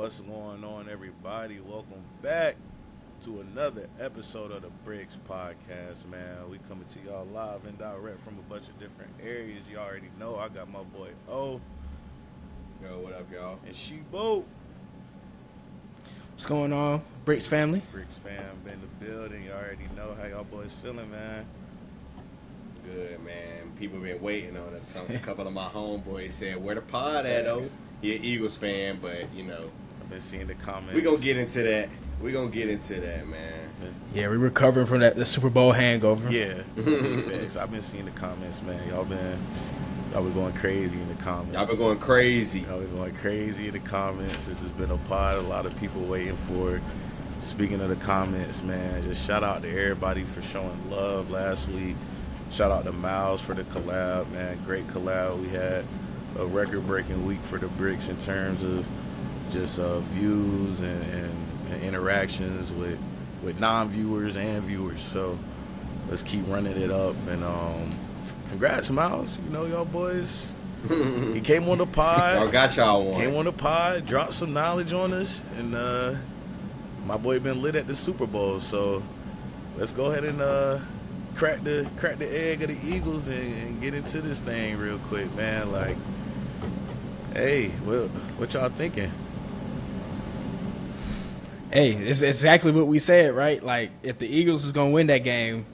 What's going on, everybody? Welcome back to another episode of the Brickz podcast, man. We coming to y'all live and direct from a bunch of different areas. You already know I got my boy O. Yo, what up, y'all? And she Bo. What's going on, Brickz family? Brickz fam been in the building. You already know how y'all boys feeling, man. Good, man. People been waiting on us. A couple of my homeboys said, "Where the pod at, though?" He an Eagles fan, but I've been seeing the comments. we gonna get into that. Man. Yeah, we recovering from the Super Bowl hangover. Yeah, facts. I've been seeing the comments, man. Y'all been going crazy in the comments. Y'all been going crazy. Y'all been going crazy in the comments. This has been a pod. A lot of people waiting for it. Speaking of the comments, man, just shout out to everybody for showing love last week. Shout out to Miles for the collab, man. Great collab. We had a record-breaking week for the Brickz in terms of just views and interactions with non-viewers and viewers. So let's keep running it up. And congrats, Miles. You know, y'all boys. He came on the pod. Y'all got y'all one. Came on the pod, dropped some knowledge on us, and my boy been lit at the Super Bowl. So let's go ahead and crack the egg of the Eagles and get into this thing real quick, man. Like, hey, what y'all thinking? Hey, it's exactly what we said, right? Like, if the Eagles was gonna win that game,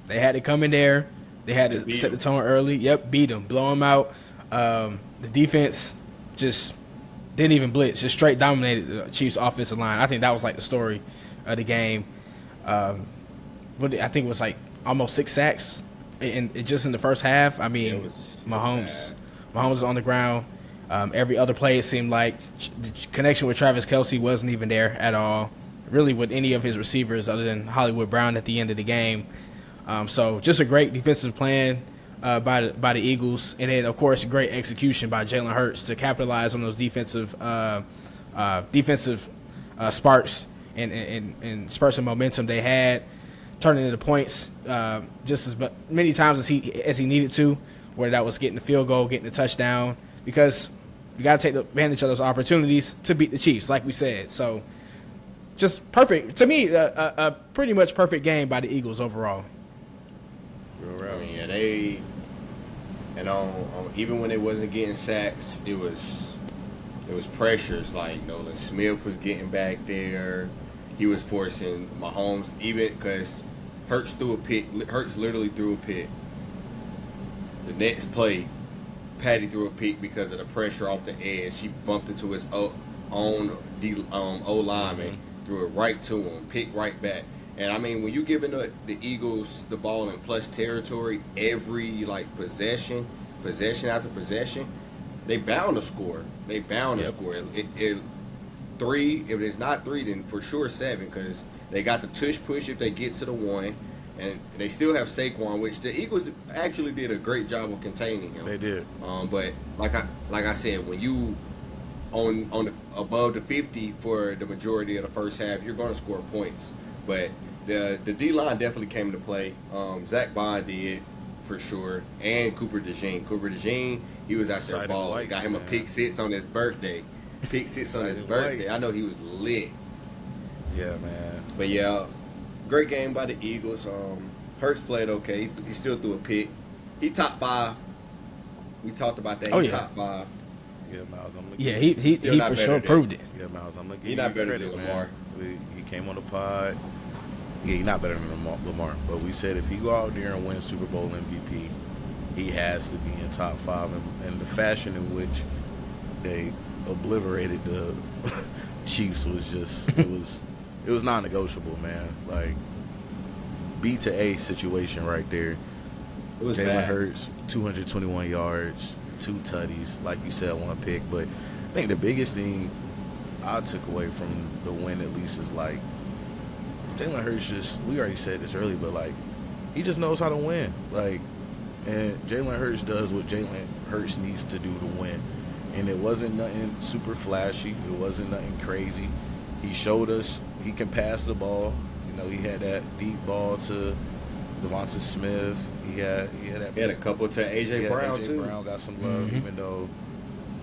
they had to come in there. They had to set the tone early. Yep, beat them, blow them out. The defense just didn't even blitz, just straight dominated the Chiefs' offensive line. I think that was like the story of the game. But I think it was like almost 6 sacks just in the first half. I mean, Mahomes was on the ground. Every other play, it seemed like the connection with Travis Kelce wasn't even there at all, really with any of his receivers other than Hollywood Brown at the end of the game. So just a great defensive plan by the Eagles. And then, of course, great execution by Jalen Hurts to capitalize on those defensive sparks and spurts of momentum they had, turning into points just as many times as he needed to, whether that was getting the field goal, getting the touchdown, because you got to take advantage of those opportunities to beat the Chiefs, like we said. So just perfect. To me, a pretty much perfect game by the Eagles overall. I mean, yeah, even when they wasn't getting sacks, it was pressures. Like Nolan Smith was getting back there. He was forcing Mahomes, even because Hurts threw a pick. Hurts literally threw a pick. The next play, Patty threw a pick because of the pressure off the edge. He bumped into his own O-lineman, threw it right to him, pick right back. And, I mean, when you're giving the Eagles the ball in plus territory every, possession after possession, they bound to score. Score. Three, if it's not 3, then for sure 7, because they got the tush push if they get to the 1. And they still have Saquon, which the Eagles actually did a great job of containing him. They did. But like I said, when you above the 50 for the majority of the first half, you're going to score points. But the D-line definitely came into play. Zach Bond did, for sure, and Cooper DeJean, he was out there balling. Got him a pick six on his birthday. I know he was lit. Yeah, man. But, yeah, great game by the Eagles. Hurts played okay. He still threw a pick. He top 5. We talked about that. Top 5. Yeah, Miles, I'm looking. Yeah, he for sure proved it. Yeah, Miles, I'm looking. He's not better than Lamar. He came on the pod. Yeah, he's not better than Lamar. But we said if he go out there and win Super Bowl MVP, he has to be in top 5. And the fashion in which they obliterated the Chiefs was just it was non-negotiable, man. Like B to A situation right there. It was Jalen Hurts, 221 yards, 2 tutties, like you said, 1 pick. But I think the biggest thing I took away from the win, at least, is like Jalen Hurts we already said this early, but like he just knows how to win. Like, and Jalen Hurts does what Jalen Hurts needs to do to win. And it wasn't nothing super flashy. It wasn't nothing crazy. He showed us he can pass the ball. You know, he had that deep ball to Devonta Smith. He had a couple to A.J. Brown, A.J. too. Brown got some love, even though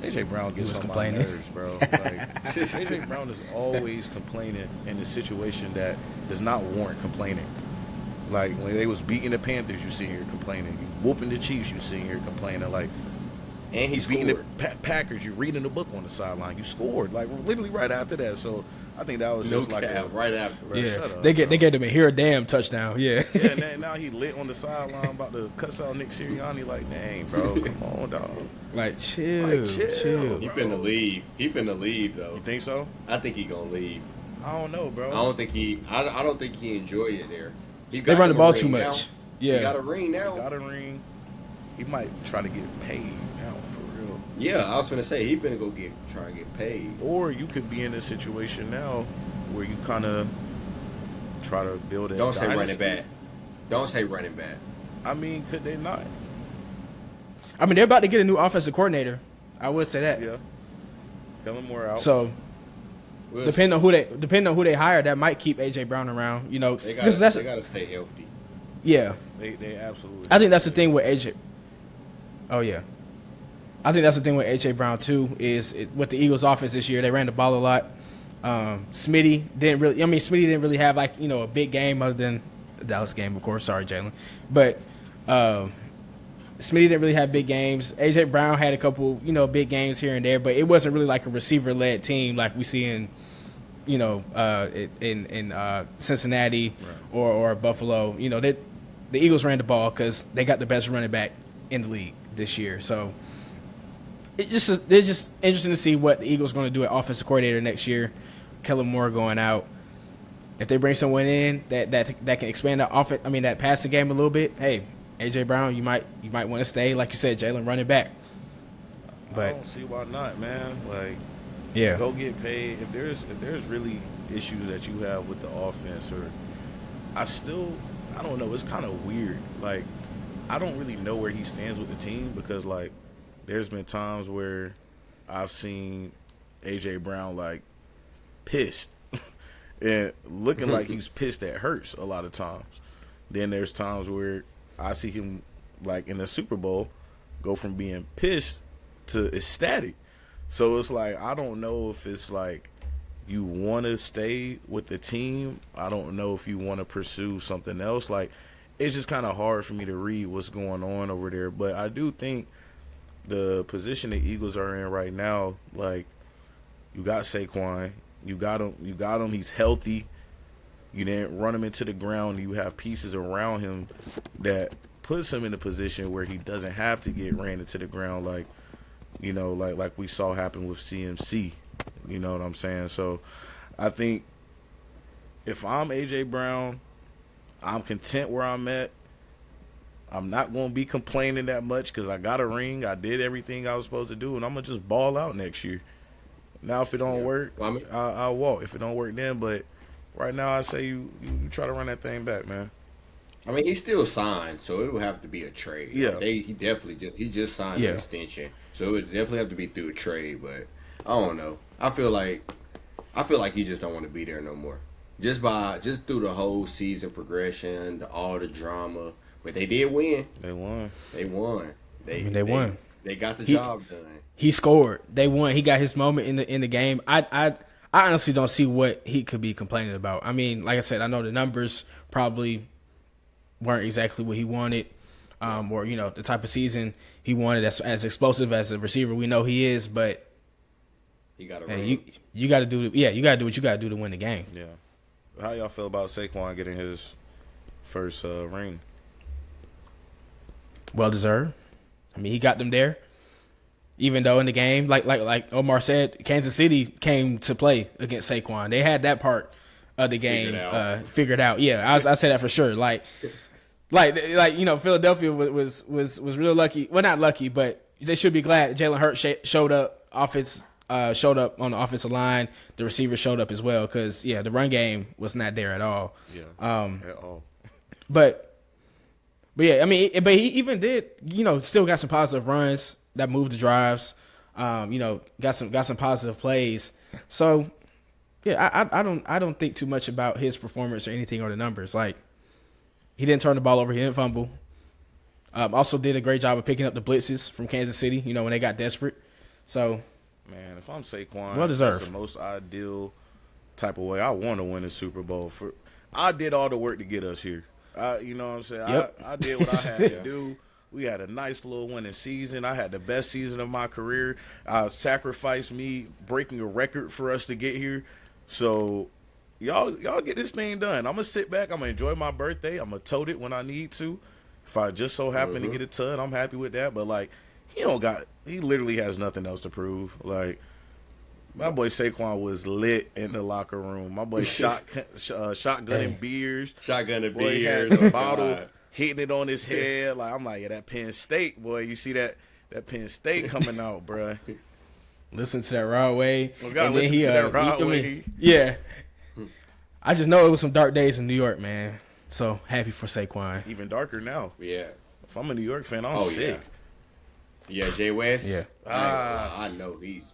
AJ Brown gets on my nerves, bro. Like, AJ Brown is always complaining in a situation that does not warrant complaining. Like, when they was beating the Panthers, you sit here complaining. You whooping the Chiefs, you sit here complaining. Like, and he's beating the Packers, you reading the book on the sideline. You scored, like, literally right after that. So I think that was just like right after. Bro, yeah, shut up, they gave him a here a damn touchdown. Yeah. Yeah, and now he lit on the sideline about to cuss out Nick Sirianni. Like, dang, bro, come on, dog. Like, chill. He finna leave. He finna leave though. You think so? I think he gonna leave. I don't know, bro. I don't think he enjoy it there. They run the ball too much. Now. Yeah, he got a ring now. He might try to get paid now for real. Yeah, I was gonna say he finna go try and get paid. Or you could be in a situation now where you kind of try to build a Don't say dynasty. running back. Don't say running back. I mean, could they not? I mean, they're about to get a new offensive coordinator. I would say that. Yeah. Kellen Moore out. So depending on who they hire, that might keep AJ Brown around. You know, they because gotta stay healthy. Yeah. They absolutely. I think that's the thing with AJ. Oh yeah. I think that's the thing with AJ Brown too. Is with the Eagles' offense this year, they ran the ball a lot. Smitty didn't really have like a big game other than the Dallas game, of course. Sorry, Jalen, but Smitty didn't really have big games. AJ Brown had a couple big games here and there, but it wasn't really like a receiver-led team like we see in Cincinnati or Buffalo. The Eagles ran the ball because they got the best running back in the league this year. So it's just interesting to see what the Eagles are going to do at offensive coordinator next year. Kellen Moore going out. If they bring someone in that can expand that passing game a little bit, hey, AJ Brown, you might want to stay, like you said, Jalen, running back. But I don't see why not, man. Like, yeah, go get paid. If there's really issues that you have with the offense, or I don't know. It's kind of weird. Like, I don't really know where he stands with the team because, like, there's been times where I've seen AJ Brown like pissed and looking like he's pissed at Hurts a lot of times. Then there's times where I see him like in the Super Bowl go from being pissed to ecstatic. So it's like, I don't know if it's like you want to stay with the team. I don't know if you want to pursue something else. Like, it's just kind of hard for me to read what's going on over there. But I do think the position the Eagles are in right now, like, you got Saquon, you got him, he's healthy. You didn't run him into the ground. You have pieces around him that puts him in a position where he doesn't have to get ran into the ground like we saw happen with CMC. You know what I'm saying? So I think if I'm AJ Brown, I'm content where I'm at. I'm not going to be complaining that much because I got a ring. I did everything I was supposed to do, and I'm going to just ball out next year. Now, if it don't work, I'll walk. If it don't work then, but right now I say you try to run that thing back, man. I mean, he's still signed, so it would have to be a trade. Yeah. Like he just signed an extension, so it would definitely have to be through a trade. But I don't know. I feel like he just don't want to be there no more. Just through the whole season progression, all the drama. But they did win. They won. They won. They won. They got the job done. He scored. They won. He got his moment in the game. I honestly don't see what he could be complaining about. I mean, like I said, I know the numbers probably weren't exactly what he wanted, or the type of season he wanted, as explosive as a receiver we know he is. But he got you got to do what you got to do to win the game. Yeah. How y'all feel about Saquon getting his first ring? Well deserved. I mean, he got them there. Even though in the game, like Omar said, Kansas City came to play against Saquon. They had that part of the game figured out. Yeah, I say that for sure. Like Philadelphia was real lucky. Well, not lucky, but they should be glad Jalen Hurts showed up. Showed up on the offensive line. The receivers showed up as well because the run game was not there at all. Yeah, at all. But yeah, I mean, but he even did, still got some positive runs that moved the drives. Got some positive plays. So yeah, I don't think too much about his performance or anything or the numbers. Like, he didn't turn the ball over, he didn't fumble. Also did a great job of picking up the blitzes from Kansas City. When they got desperate. So, Man, if I'm Saquon, well deserved. that's the most ideal type of way. I want to win a Super Bowl. I did all the work to get us here. You know what I'm saying? Yep. I did what I had to do. We had a nice little winning season. I had the best season of my career. I sacrificed me breaking a record for us to get here. So y'all get this thing done. I'm gonna sit back. I'm gonna enjoy my birthday. I'm gonna tote it when I need to. If I just so happen to get a ton, I'm happy with that. But like, he literally has nothing else to prove. Like, my boy Saquon was lit in the locker room. My boy shotgunning beers. Shotgunning Boy, he beers. had the bottle hitting it on his head. Like, I'm like, yeah, that Penn State, boy. You see that Penn State coming out, bruh. Listen to that Rod Wave. Oh, God, listen to that Rod Wave. Yeah. I just know it was some dark days in New York, man. So, happy for Saquon. Even darker now. Yeah. If I'm a New York fan, I'm sick. Yeah, Jay West. Yeah. I know he's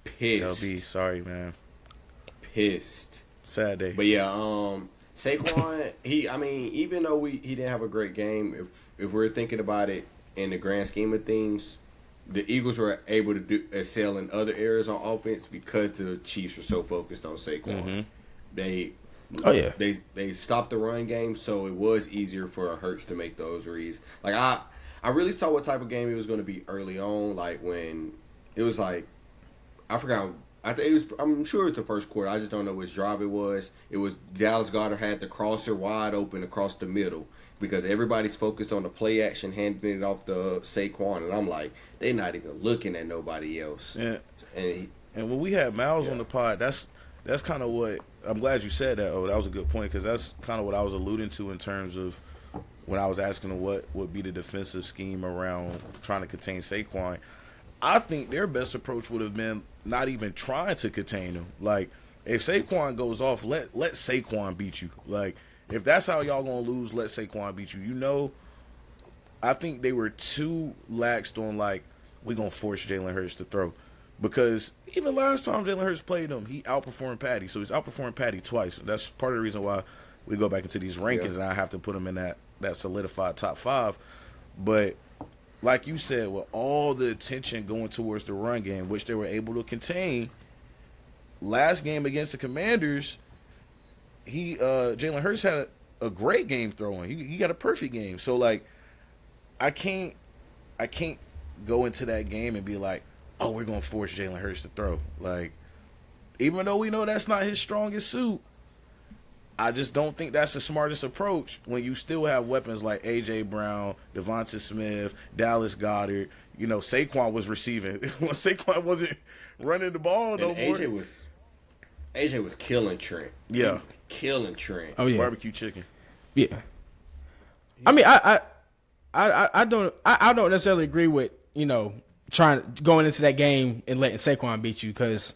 pissed. LB, sorry, man. Pissed. Sad day. But yeah, Saquon, even though he didn't have a great game, if we're thinking about it in the grand scheme of things, the Eagles were able to excel in other areas on offense because the Chiefs were so focused on Saquon. They stopped the run game, so it was easier for Hurts to make those reads. Like I really saw what type of game it was going to be early on. Like when it was like, I forgot. I'm sure it was the first quarter. I just don't know which drive it was. It was Dallas Goedert had the crosser wide open across the middle because everybody's focused on the play action, handing it off to Saquon, and I'm like, they're not even looking at nobody else. And when we had Miles on the pod, that's kind of what I'm glad you said that. Oh, that was a good point because that's kind of what I was alluding to in terms of when I was asking them what would be the defensive scheme around trying to contain Saquon. I think their best approach would have been not even trying to contain him. Like, if Saquon goes off, let Saquon beat you. Like, if that's how y'all gonna lose, let Saquon beat you. You know, I think they were too laxed on, like, we gonna force Jalen Hurts to throw. Because even last time Jalen Hurts played him, he outperformed Patty. So he's outperformed Patty twice. That's part of the reason why we go back into these rankings and I have to put him in that solidified top 5. But like you said, with all the attention going towards the run game, which they were able to contain, last game against the Commanders, Jalen Hurts had a great game throwing. He got a perfect game. So like, I can't go into that game and be like, oh, we're gonna force Jalen Hurts to throw. Like, even though we know that's not his strongest suit, I just don't think that's the smartest approach when you still have weapons like A.J. Brown, Devonta Smith, Dallas Goedert. You know, Saquon was receiving. Saquon wasn't running the ball no more. AJ was killing Trent. Yeah. Killing Trent. Oh, yeah. Barbecue chicken. Yeah. I mean, I don't necessarily agree with, going into that game and letting Saquon beat you because,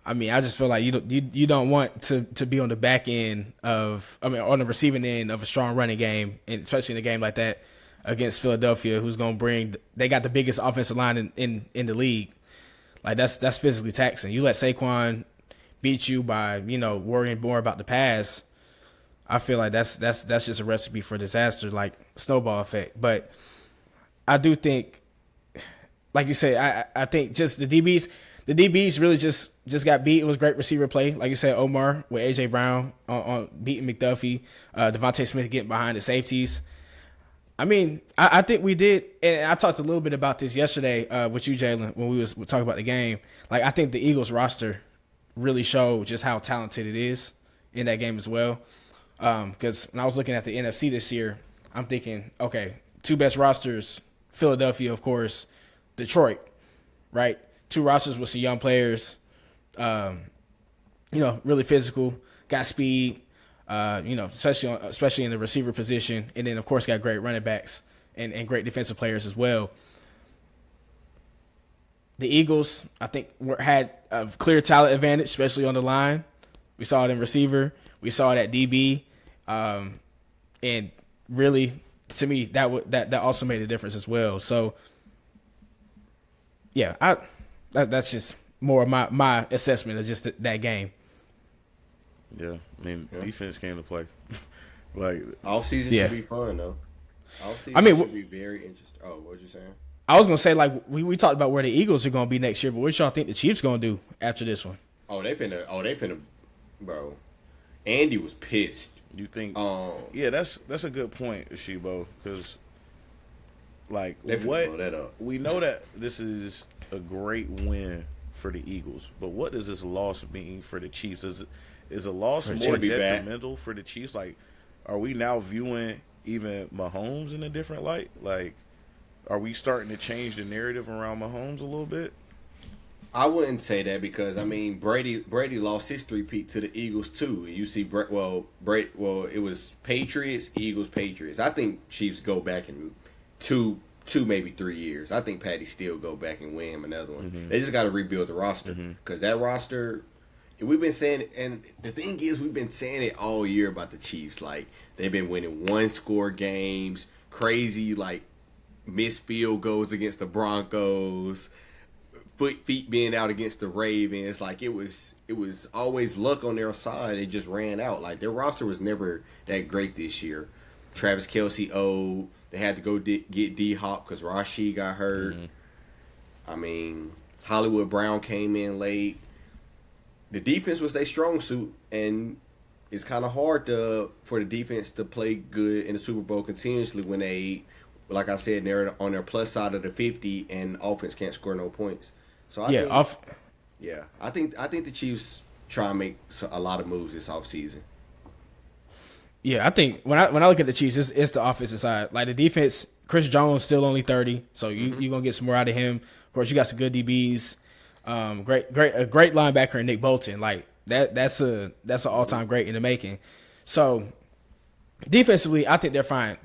I mean, I just feel like you don't want to be on the back end on the receiving end of a strong running game, and especially in a game like that against Philadelphia, who's going to they got the biggest offensive line in the league. Like, that's physically taxing. You let Saquon beat you by, worrying more about the pass. I feel like that's just a recipe for disaster, like snowball effect. But I do think, like you say, I think just the DBs really just got beat. It was great receiver play. Like you said, Omar with A.J. Brown on beating McDuffie. Devontae Smith getting behind the safeties. I mean, I think we did, and I talked a little bit about this yesterday with you, Jalen, when we was talking about the game. Like, I think the Eagles roster really showed just how talented it is in that game as well. Because when I was looking at the NFC this year, I'm thinking, okay, 2 best rosters, Philadelphia, of course, Detroit, right? 2 rosters with some young players, really physical, got speed, especially in the receiver position, and then of course got great running backs and great defensive players as well. The Eagles, I think, had a clear talent advantage, especially on the line. We saw it in receiver, we saw it at DB, and really, to me, that also made a difference as well. So, yeah, that's just more of my assessment of just that game. Yeah, I mean, defense came to play. Like, off season should be fun though. Off season should be very interesting. Oh, what was you saying? I was gonna say like we talked about where the Eagles are gonna be next year, but what y'all think the Chiefs gonna do after this one? They finna, bro. Andy was pissed. You think? Yeah, that's a good point, Shibo, because like what blow that up. We know that this is a great win for the Eagles, but what does this loss mean for the Chiefs? Is a loss more detrimental for the Chiefs? Like, are we now viewing even Mahomes in a different light? Like, are we starting to change the narrative around Mahomes a little bit? I wouldn't say that because I mean Brady lost his three-peat to the Eagles too. You see, it was Patriots, Eagles, Patriots. I think Chiefs go back in two maybe 3 years. I think Patty still go back and win him another one. Mm-hmm. They just got to rebuild the roster because that roster. We've been saying it, and the thing is, we've been saying it all year about the Chiefs. Like they've been winning one-score games, crazy like missed field goals against the Broncos. Feet being out against the Ravens, like it was always luck on their side. It just ran out. Like their roster was never that great this year. Travis Kelce owed. They had to go get D-Hop because Rashid got hurt. Mm-hmm. I mean, Hollywood Brown came in late. The defense was their strong suit, and it's kind of hard for the defense to play good in the Super Bowl continuously when they, like I said, they're on their plus side of the 50 and offense can't score no points. So I think the Chiefs try and make a lot of moves this offseason. Yeah, I think when I look at the Chiefs, it's the offensive side. Like the defense, Chris Jones still only 30, so you're gonna get some more out of him. Of course, you got some good DBs. A great linebacker in Nick Bolton. Like that's an all-time great in the making. So defensively, I think they're fine.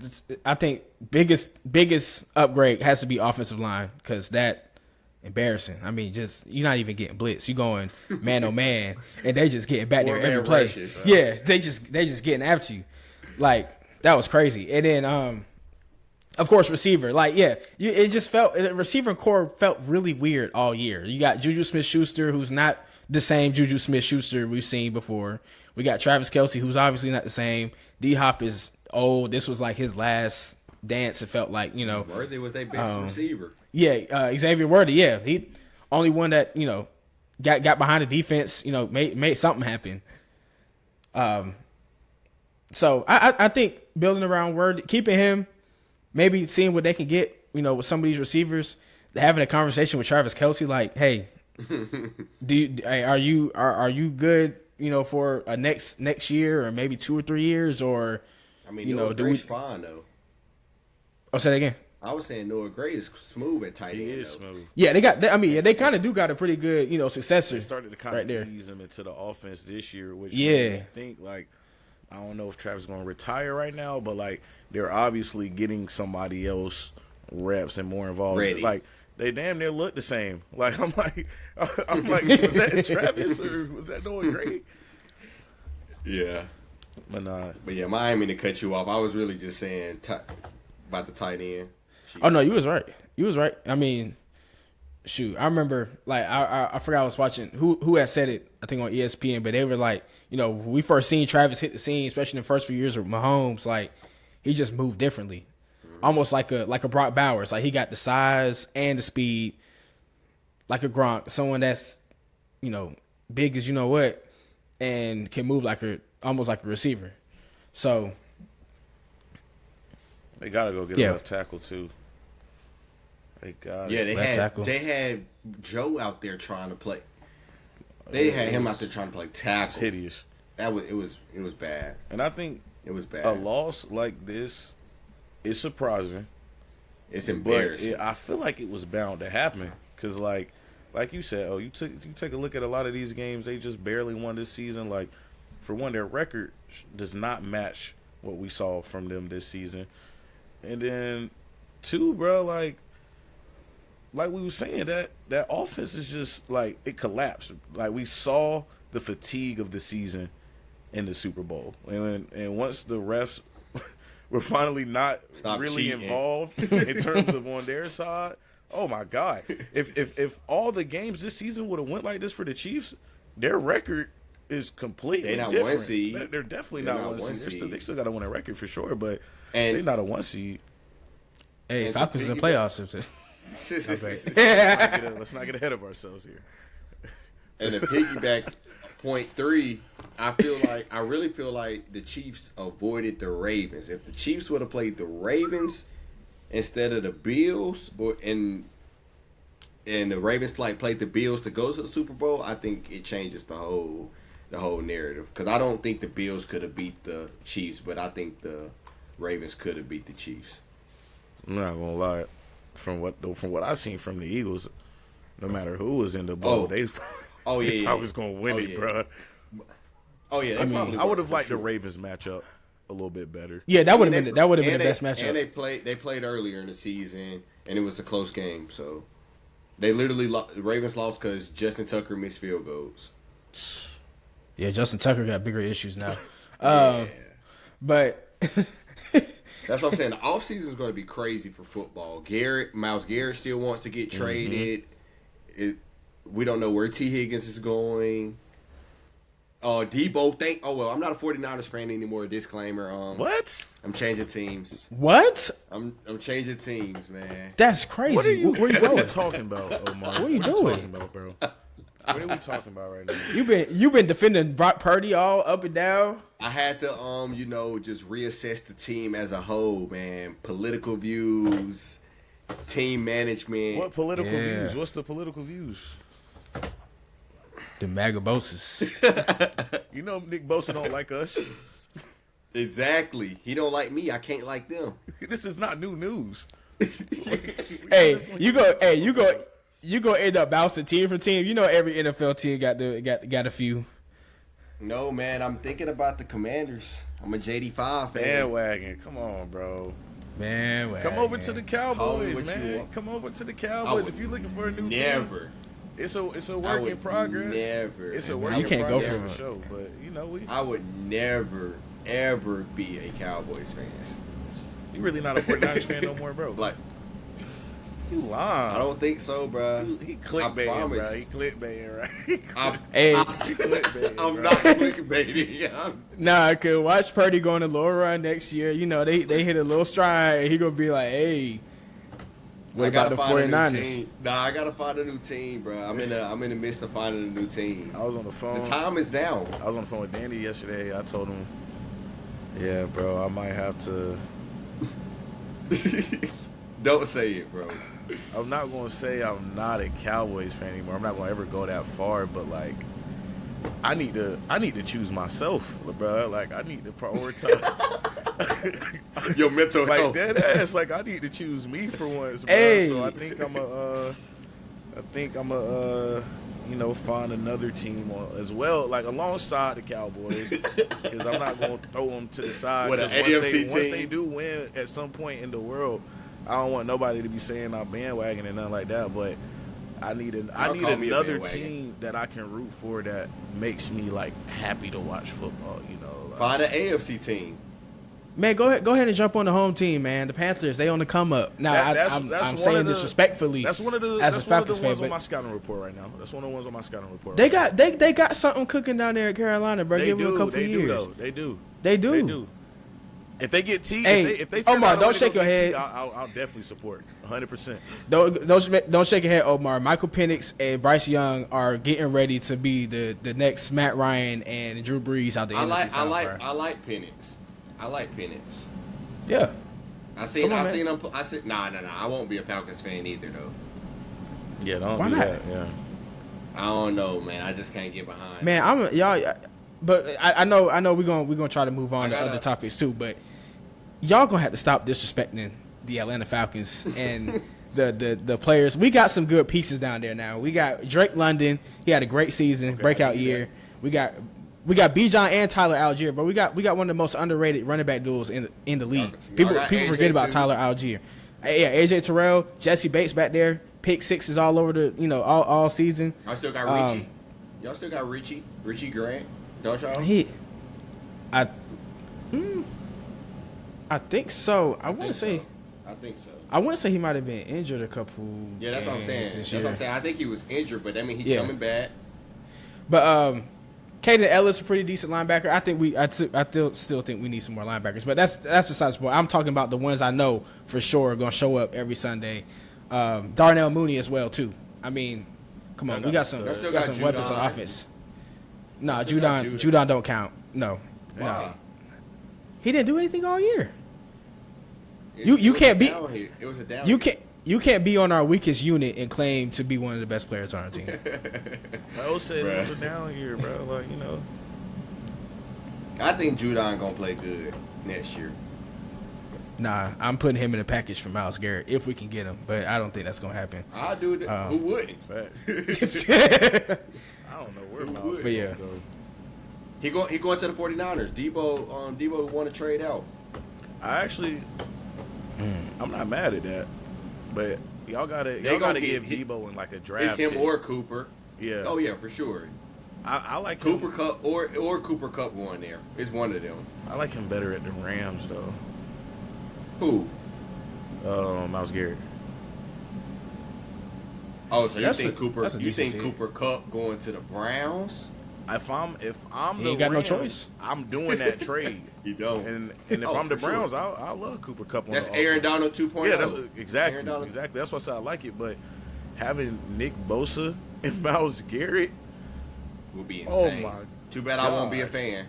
I think biggest upgrade has to be offensive line because that embarrassing. I mean, just you're not even getting blitz. You're going man on man, and they just getting back there every play. Rushes, yeah, they just getting after you. Like that was crazy. And then of course receiver. Like it just felt the receiver core felt really weird all year. You got Juju Smith-Schuster, who's not the same Juju Smith-Schuster we've seen before. We got Travis Kelce, who's obviously not the same. D-Hop is old. This was like his last dance. It felt like, Worthy was their best receiver. Yeah, Xavier Worthy. Yeah, he only one that got behind the defense. Made something happen. So I think building around Worthy, keeping him, maybe seeing what they can get. With some of these receivers, having a conversation with Travis Kelce, like, hey, are you good? For a next year or maybe 2 or 3 years, or I mean, Noah Gray's fine though. Oh, say that again. I was saying Noah Gray is smooth at tight end. He is smooth. Yeah, they kind of do got a pretty good successor. They started to kind of ease him into the offense this year, which I think like I don't know if Travis is going to retire right now, but like they're obviously getting somebody else reps and more involved. Ready. Like they damn near look the same. Like I'm like, was that Travis or was that Noah Gray? Yeah. But yeah, Miami to cut you off. I was really just saying about the tight end. Oh no, you was right. I mean, shoot, I remember like I forgot I was watching who had said it. I think on ESPN, but they were like, when we first seen Travis hit the scene, especially in the first few years with Mahomes, like he just moved differently, almost like a Brock Bowers. Like he got the size and the speed, like a Gronk, someone that's big as what, and can move almost like a receiver. So they gotta go get a left tackle too. They had Joe out there trying to play. They had him out there trying to play tackle. It's hideous. It was bad. And I think it was bad. A loss like this is surprising. It's embarrassing. But I feel like it was bound to happen because like you said, you take a look at a lot of these games, they just barely won this season. Like for one, their record does not match what we saw from them this season. And then two, bro, like we were saying, that offense is just like it collapsed. Like we saw the fatigue of the season in the Super Bowl, and once the refs were finally not really cheating, involved in terms of on their side, oh my God! If all the games this season would have went like this for the Chiefs, their record is completely different. They're not 1 seed. They're definitely not 1 seed. They still got to win a record for sure, but they're not a 1 seed. Hey, Falcons in the playoffs. Let's not get ahead of ourselves here. And the piggyback point 3, I really feel like the Chiefs avoided the Ravens. If the Chiefs would have played the Ravens instead of the Bills, and the Ravens played the Bills to go to the Super Bowl, I think it changes the whole narrative. Because I don't think the Bills could have beat the Chiefs, but I think the Ravens could have beat the Chiefs. I'm not gonna lie. From what I've seen from the Eagles, no matter who was in the bowl, they was gonna win it, bro. Oh yeah, I would have liked the Ravens matchup a little bit better. Yeah, that would have been the best matchup. And they played earlier in the season, and it was a close game. So they literally the Ravens lost because Justin Tucker missed field goals. Yeah, Justin Tucker got bigger issues now. But that's what I'm saying. The offseason is going to be crazy for football. Myles Garrett still wants to get traded. We don't know where T. Higgins is going. Debo, I'm not a 49ers fan anymore. Disclaimer. What? I'm changing teams. What? I'm changing teams, man. That's crazy. What are you going? talking about, Omar? What are you doing? Talking about, bro? What are we talking about right now? You've been defending Brock Purdy all up and down. I had to just reassess the team as a whole, man. Political views, team management. What political views? What's the political views? The MAGA Bosses. You know Nick Bosa don't like us. Exactly. He don't like me. I can't like them. This is not new news. You go end up bouncing team for team. You know every NFL team got a few. No, man, I'm thinking about the Commanders. I'm a JD5 fan. Bandwagon. Come on, bro. Man, come over to the Cowboys, man. Want. Come over to the Cowboys if you're looking for a new team. It's a work in progress. Never. It's a work in progress for sure. But I would never ever be a Cowboys fan. You really not a 49ers fan no more, bro? Like, you lying. I don't think so, bro. He clickbaiting, bro. He clickbaiting, right? I'm not clickbaiting. Nah, cause watch Purdy go on a lower run next year. You know, they hit a little stride, and he gonna be like, hey, what about the 49ers? Nah, I gotta find a new team, bro. I'm in the midst of finding a new team. I was on the phone. The time is now. I was on the phone with Danny yesterday. I told him, yeah, bro, I might have to. Don't say it, bro. I'm not gonna say I'm not a Cowboys fan anymore. I'm not gonna ever go that far, but like, I need to choose myself, bro. Like, I need to prioritize your mental health. Like dead ass. Like, I need to choose me for once, bro. Hey. So I think I'm a find another team as well, like alongside the Cowboys, because I'm not gonna throw them to the side. What, an AFC team? Once they do win at some point in the world, I don't want nobody to be saying I'm bandwagon and nothing like that. But I need another team that I can root for that makes me like happy to watch football. Find an AFC team. Man, go ahead and jump on the home team, man. The Panthers, they on the come up. Now, I'm saying this respectfully. That's one of the ones on my scouting report right now. That's one of the ones on my scouting report. They got something cooking down there at Carolina, bro. Give them a couple years. They do. If they get T, if they Omar, don't shake your head. I'll definitely support 100%. Don't shake your head, Omar. Michael Penix and Bryce Young are getting ready to be the next Matt Ryan and Drew Brees out there. I like Penix. I like Penix. Yeah. I seen him. I said, nah. I won't be a Falcons fan either, though. Yeah, don't Why do not? that. Yeah. I don't know, man. I just can't get behind. Man, y'all. But I know we're gonna try to move on to other topics too. But y'all gonna have to stop disrespecting the Atlanta Falcons and the players. We got some good pieces down there now. We got Drake London. He had a great season, breakout year. We got Bijan and Tyler Algier, but we got one of the most underrated running back duels in the league. People forget about Tyler Algier. Yeah, AJ Terrell, Jesse Bates back there. Pick sixes all over all season. I still got Richie. Y'all still got Richie Grant, don't y'all? I think so. I want to say. I think so. I want to say he might have been injured a couple. Yeah, that's what I'm saying. That's what I'm saying. I think he was injured, but I mean he's coming back. But Caden Ellis, a pretty decent linebacker. I still think we need some more linebackers. But that's besides the point. I'm talking about the ones I know for sure are gonna show up every Sunday. Darnell Mooney as well too. I mean, come on, we got some Still got got some weapons on Judon. offense. Nah, Still got Judon don't count. No, Why? no, he didn't do anything all year. It You was can't a be down here. It was a down. you here. can't be on our weakest unit and claim to be one of the best players on our team. I said Bruh. it was down here, bro. Like, you know. I think Judon gonna play good next year. Nah, I'm putting him in a package for Myles Garrett if we can get him, but I don't think that's gonna happen. I'll do it. Who wouldn't? Fact. I don't know where Miles would? But yeah. go. He going to the 49ers. Debo want to trade out. I actually, I'm not mad at that, but y'all gotta gonna give get- Debo in like a It's draft. him pick. or Cooper. Yeah. Oh yeah, for sure. I like Cooper him. Cup or Cooper Cup going there. It's one of them. I like him better at the Rams though. Who? Myles Garrett. Oh, so you That's think a Cooper? You decent think fit. Cooper Cup going to the Browns? If I'm He the ain't got no Rams, choice. I'm doing that trade. You don't. And if Oh, I'm the for sure. Browns, I love Cooper Cup. On That's the Aaron offense. Donald 2.0. Yeah, that's exactly Aaron Donald. exactly. That's why I said I like it. But having Nick Bosa and Myles Garrett, Will be oh insane. my, Too bad I won't be a gosh. fan.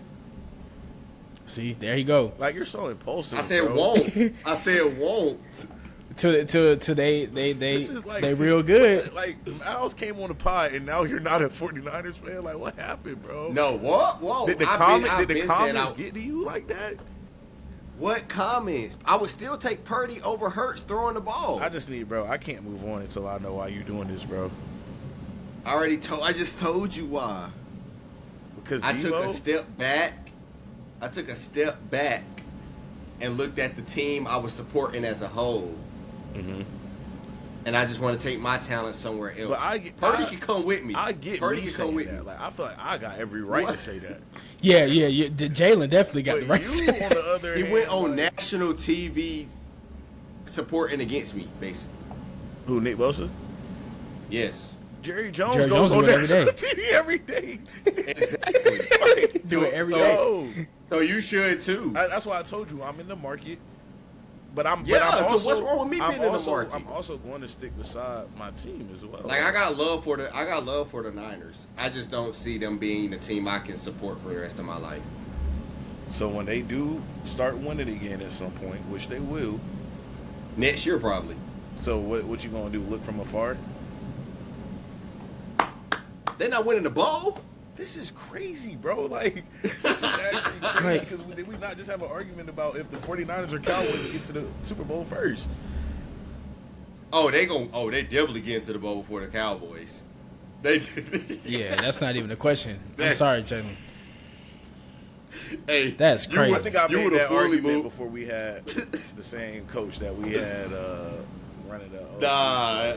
See, there you go. like you're so impulsive. I said bro. won't. I said won't. To they This is like they real good. Like Myles came on the pod, and now you're not a 49ers fan. Like what happened, bro? No, what? Whoa. Did the I've comments saying get to you like that? What comments? I would still take Purdy over Hurts throwing the ball. I just need, bro. I can't move on until I know why you're doing this, bro. I just told you why. Because I took a Debo, step back. I took a step back and looked at the team I was supporting as a whole. Mhm. And I just want to take my talent somewhere else. But Purdy can come with me. I get Purdy me can come saying with that. me. Like I feel like I got every right What? to say that. Yeah. Jalen definitely got But the right. you, on the other He hand, went on like, national TV supporting against me, basically. who, Nick Bosa? Yes. Jerry Jones Jerry goes Jones on do it every national day. TV every day. Exactly. Like, Do it every so- day. no. So you should too. That's why I told you I'm in the market. But I'm Yeah, but I'm so also, what's wrong with me I'm being in the also, market? I'm also going to stick beside my team as well. Like I got love for the Niners. I just don't see them being the team I can support for the rest of my life. So when they do start winning again at some point, which they will, Next year probably. so what you gonna do? Look from afar? They're not winning the bowl. This is crazy, bro. Like, this is actually crazy because did we not just have an argument about if the 49ers or Cowboys get to the Super Bowl first? Oh, they definitely get into the bowl before the Cowboys. They Yeah, that's not even a question. I'm That- sorry, Jalen. Hey, That's you crazy. I think I you made would've that fully argument moved- before we had the same coach that we had running the. Nah,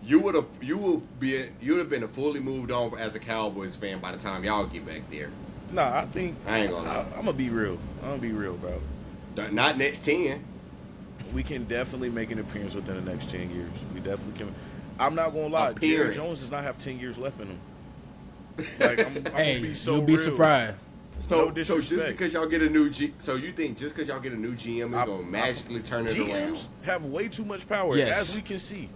you would have been fully moved on as a Cowboys fan by the time y'all get back there. Nah, I think I ain't gonna lie. I'm gonna be real. I'm gonna be real, bro. Not next 10. We can definitely make an appearance within the next 10 years. We definitely can. I'm not gonna lie. Jerry Appearance. Jones does not have 10 years left in him. Like I'm Hey, gonna be so you'll be real. surprised. No So just disrespect. because y'all get a new so you think just because y'all get a new GM is gonna magically turn it around? GMs have way too much power, Yes. as we can see.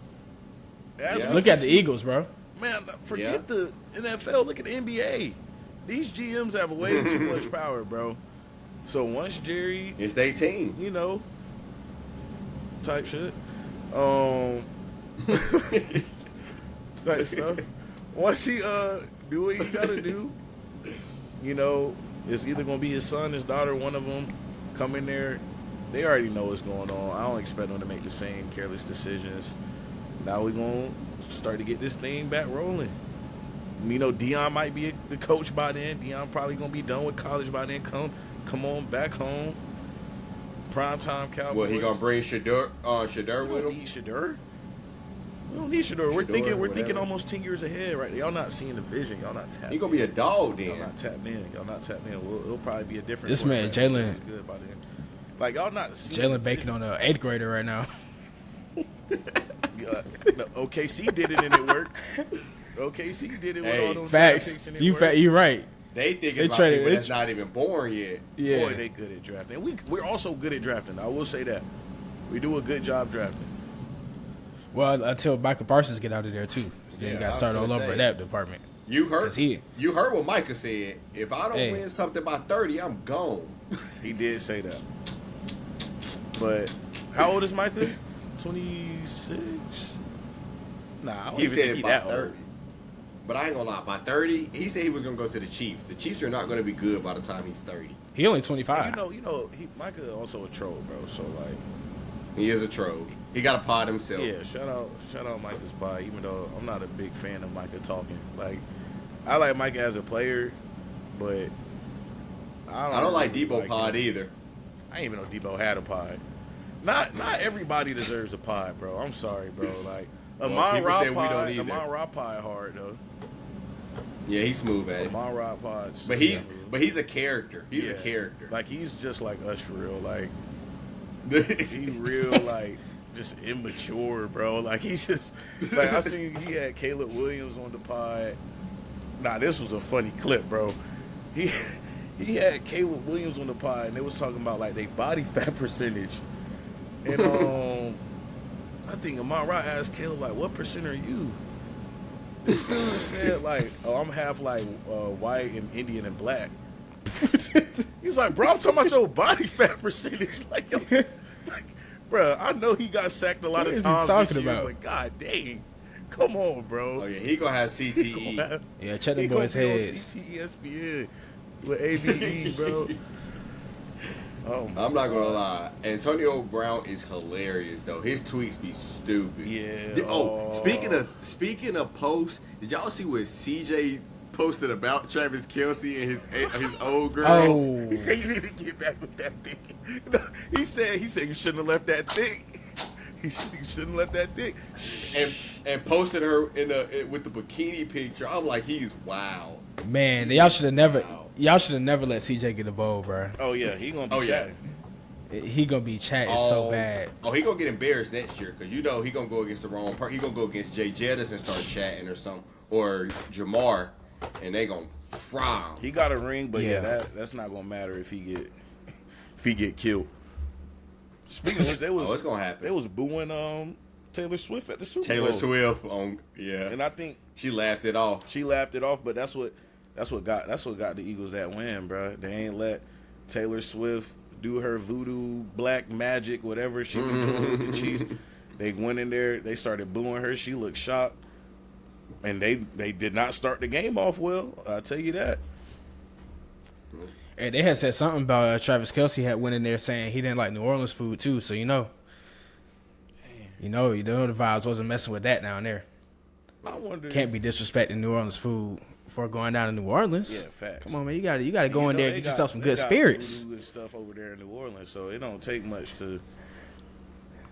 Yeah. Look at the Eagles, bro. Man, forget Yeah. the NFL. Look at the NBA. These GMs have way too much power, bro. So once Jerry, It's their team. you know, type shit, type stuff. Once he do what he gotta do, you know, it's either gonna be his son, his daughter, one of them come in there. They already know what's going on. I don't expect them to make the same careless decisions. Now we're gonna start to get this thing back rolling. You know, Dion might be the coach by then. Dion probably gonna be done with college by then. Come on back home. Primetime Cowboys. What, he gonna bring Shador We with don't him? need Shador. We don't need Shador. We're Shador, thinking whatever. almost 10 years ahead, right? Y'all not seeing the vision. Y'all not tapping. He gonna be a dog Y'all then. not tapped in. Y'all not tapped in. It'll probably be a different. This man, quarterback. Jalen- This is good by then. Like y'all not seeing Jalen the Bacon on an 8th grader right now. Yeah, no, OKC did it and it worked. OKC did it with Hey, all those draft picks Facts. and it You worked. you right. They thinking They about traded- people they that's not even born yet. Yeah. Boy, they good at drafting. We're also good at drafting. I will say that. We do a good job drafting. Well, until Michael Parsons get out of there too. Then Yeah, you got I to was start gonna all over say. in that department. You heard 'Cause he- you heard what Micah said. If I don't Hey. win something by 30, I'm gone. He did say that. But how old is Micah? 26? Nah, I don't He even said think he by that 30. old. But I ain't gonna lie, by 30, he said he was gonna go to the Chiefs. The Chiefs are not gonna be good by the time he's 30. He only 25. Micah also a troll, bro. So like, He is a troll. He got a pod himself. yeah, shout out Micah's pod. Even though I'm not a big fan of Micah talking, like, I like Micah as a player, but I don't like really Debo pod him. either. I didn't even know Debo had a pod. Not everybody deserves a pod, bro. I'm sorry, bro. Like, Amon people Ra said we don't pod, either. Amon Ra pod hard though. Yeah, he's smooth at it. Amon Ra pod, But he's a character. He's a Yeah. character. Like, he's just like us for real. Like, he real like just immature, bro. Like, he's just like, I seen he had Caleb Williams on the pod. Nah, this was a funny clip, bro. He had Caleb Williams on the pod, and they was talking about like their body fat percentage. And I think Amon Ra asked Caleb like, "What percent are you?" This dude said like, "Oh, I'm half like white and Indian and black." He's like, "Bro, I'm talking about your body fat percentage." Like, bro, I know he got sacked a lot What of is he times talking this year, about? but god dang, come on, bro. Oh yeah, he gonna have He CTE. gonna have- Yeah, check he them gonna boys' be on heads. CTE ESPN with ABE, bro. Oh, my I'm not gonna God. lie. Antonio Brown is hilarious though. His tweets be stupid. Yeah. Oh, speaking of posts, did y'all see what CJ posted about Travis Kelce and his old girl? Oh, He said you need to get back with that thing. No, he said you shouldn't have left that thing. You shouldn't have left that thing. And posted her with the bikini picture. I'm like, he's wow. man, y'all should have never. Wow. Y'all should have never let CJ get a bowl, bro. Oh yeah, he gonna be Oh, yeah. chatting. He gonna be chatting so bad. Oh, he gonna get embarrassed next year because you know he gonna go against the wrong part. He gonna go against Jay Jettis and start chatting or something, or Jamar, and they gonna fry him. He got a ring, but yeah, Yeah. that's not gonna matter if he get killed. Speaking of which, It's gonna happen. they was booing Taylor Swift at the Super Taylor Bowl. Swift And I think she laughed it off. she laughed it off, but that's what got the Eagles that win, bro. They ain't let Taylor Swift do her voodoo black magic, whatever she was doing with the Chiefs. They went in there, they started booing her. She looked shocked, and they did not start the game off well. I'll tell you that. And they had said something about Travis Kelce had went in there saying he didn't like New Orleans food too. So you know the vibes wasn't messing with that down there. I wonder. Can't be disrespecting New Orleans food before going down to New Orleans. Yeah, facts. Come on, man, you got to go in there and They get yourself some they good got spirits. voodoo and stuff over there in New Orleans, so it don't take much to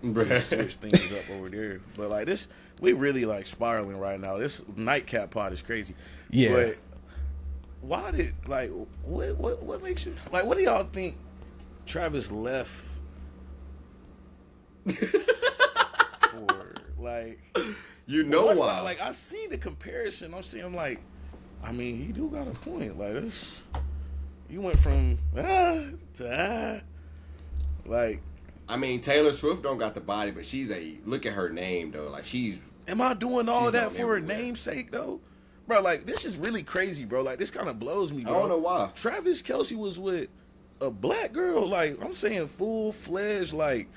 Bruh. switch things up over there. But like this, we really like spiraling right now. This nightcap pod is crazy. Yeah. But why did what makes you like? What do y'all think Travis left for? Like, You know what's why? not- like I seen the comparison. I'm seeing like, I mean, he do got a point. Like this, you went from to like. I mean, Taylor Swift don't got the body, but look at her name though. Like she's Am I doing all She's that not for her everywhere. namesake though? Bro, like this is really crazy, bro. Like this kind of blows me, I bro. don't know why. Travis Kelce was with a black girl. Like I'm saying, full fledged. Like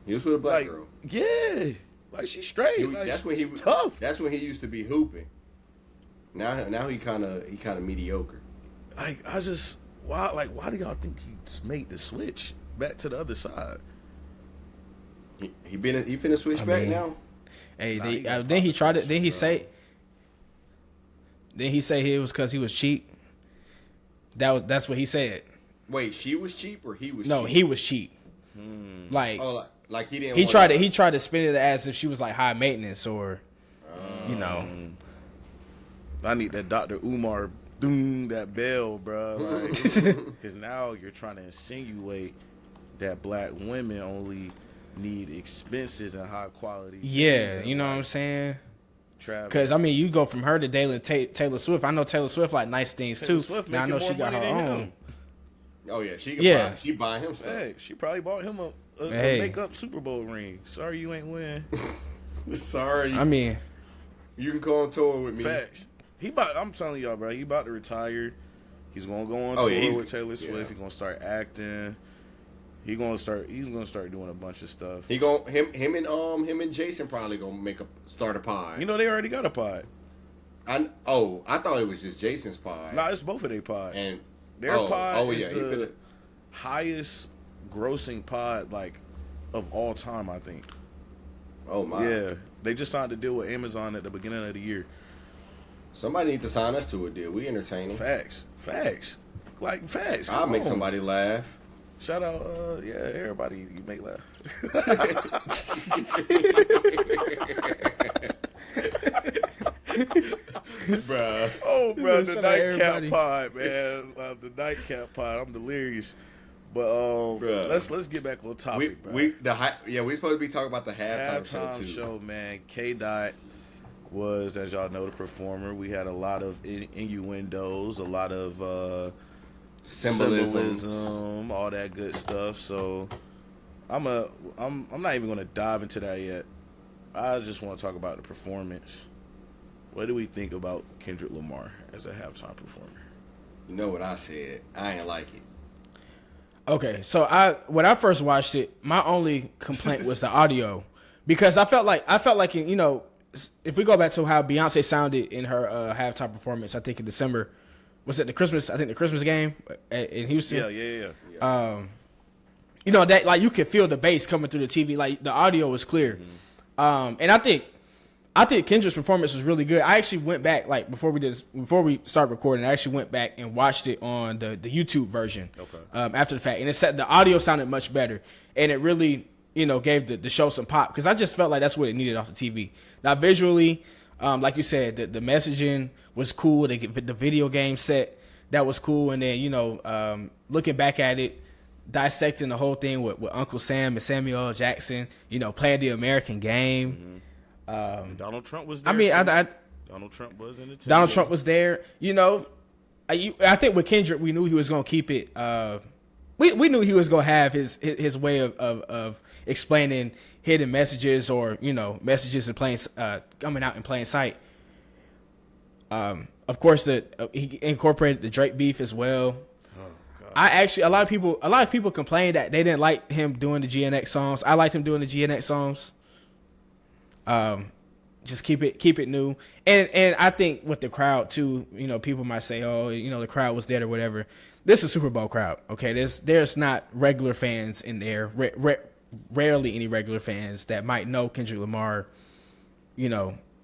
He was with a black like girl. yeah, like she's straight. Like, That's when he she's tough. That's when he used to be hooping. Now he kind of mediocre. Like why do y'all think he just made the switch back to the other side? He finna switch back mean, now. Hey, Nah, he got then he tried it. proper questions, Then he say it was because he was cheap. That's what he said. Wait, she was cheap or he was? No, cheap? he was cheap. Like Oh, like he didn't. he want tried to spin it as if she was like high maintenance or, you know. I need that Dr. Umar doom that bell, bro. Like, because now you're trying to insinuate that black women only need expenses and high quality. Yeah, things, you know and, what I'm like, saying? Travis. Because I mean, you go from her to Taylor Swift. I know Taylor Swift like nice things Taylor too. Swift Now I know making she more got her money than own. him. Oh yeah, she buying him stuff. Hey, she probably bought him a Hey. makeup Super Bowl ring. Sorry you ain't win. Sorry. I mean, you can go on tour with me. Facts. I'm telling y'all, bro. He about to retire. He's gonna go on tour with Taylor Swift. Yeah. He's gonna start acting. He's gonna start doing a bunch of stuff. Him and Jason probably gonna start a pod. You know they already got a pod. I thought it was just Jason's pod. Nah, it's both of their pod. And their pod is the highest grossing pod like of all time, I think. Oh my. Yeah. They just signed a deal with Amazon at the beginning of the year. Somebody need to sign us to a deal. We entertaining. Facts. Like facts. I'll make somebody laugh. Shout out, everybody you make laugh. Bruh. Oh, bro, the Shout out nightcap everybody. pod, man. The nightcap pod. I'm delirious. But let's get back on topic, bro. We supposed to be talking about the halftime show, man. K. Dot was, as y'all know, the performer. We had a lot of innuendos, a lot of symbolism, all that good stuff. So I'm not even gonna dive into that yet. I just want to talk about the performance. What do we think about Kendrick Lamar as a halftime performer? You know what I said? I ain't like it. okay, so when I first watched it, my only complaint was the audio, because I felt like if we go back to how Beyonce sounded in her halftime performance, I think in December, was it the Christmas game in Houston? Yeah. That like you could feel the bass coming through the TV, like the audio was clear. And I think Kendrick's performance was really good. I actually went back, like before we started recording, I actually went back and watched it on the YouTube version. Okay. After the fact, and the audio sounded much better, and it really gave the show some pop, because I just felt like that's what it needed off the TV. Now visually, like you said, the messaging was cool. The video game set, that was cool, and then looking back at it, dissecting the whole thing with Uncle Sam and Samuel L. Jackson, playing the American game. Donald Trump was there. I mean, Donald Trump was in the team. Donald Trump was there. I think with Kendrick, we knew he was going to keep it. We knew he was going to have his way of explaining hidden messages, or messages in plain coming out in plain sight. Of course, he incorporated the Drake beef as well. A lot of people complained that they didn't like him doing the GNX songs. I liked him doing the GNX songs. Just keep it new. And I think with the crowd too, people might say, oh, the crowd was dead or whatever. This is a Super Bowl crowd. Okay. There's not regular fans in there. Rarely any regular fans that might know Kendrick Lamar,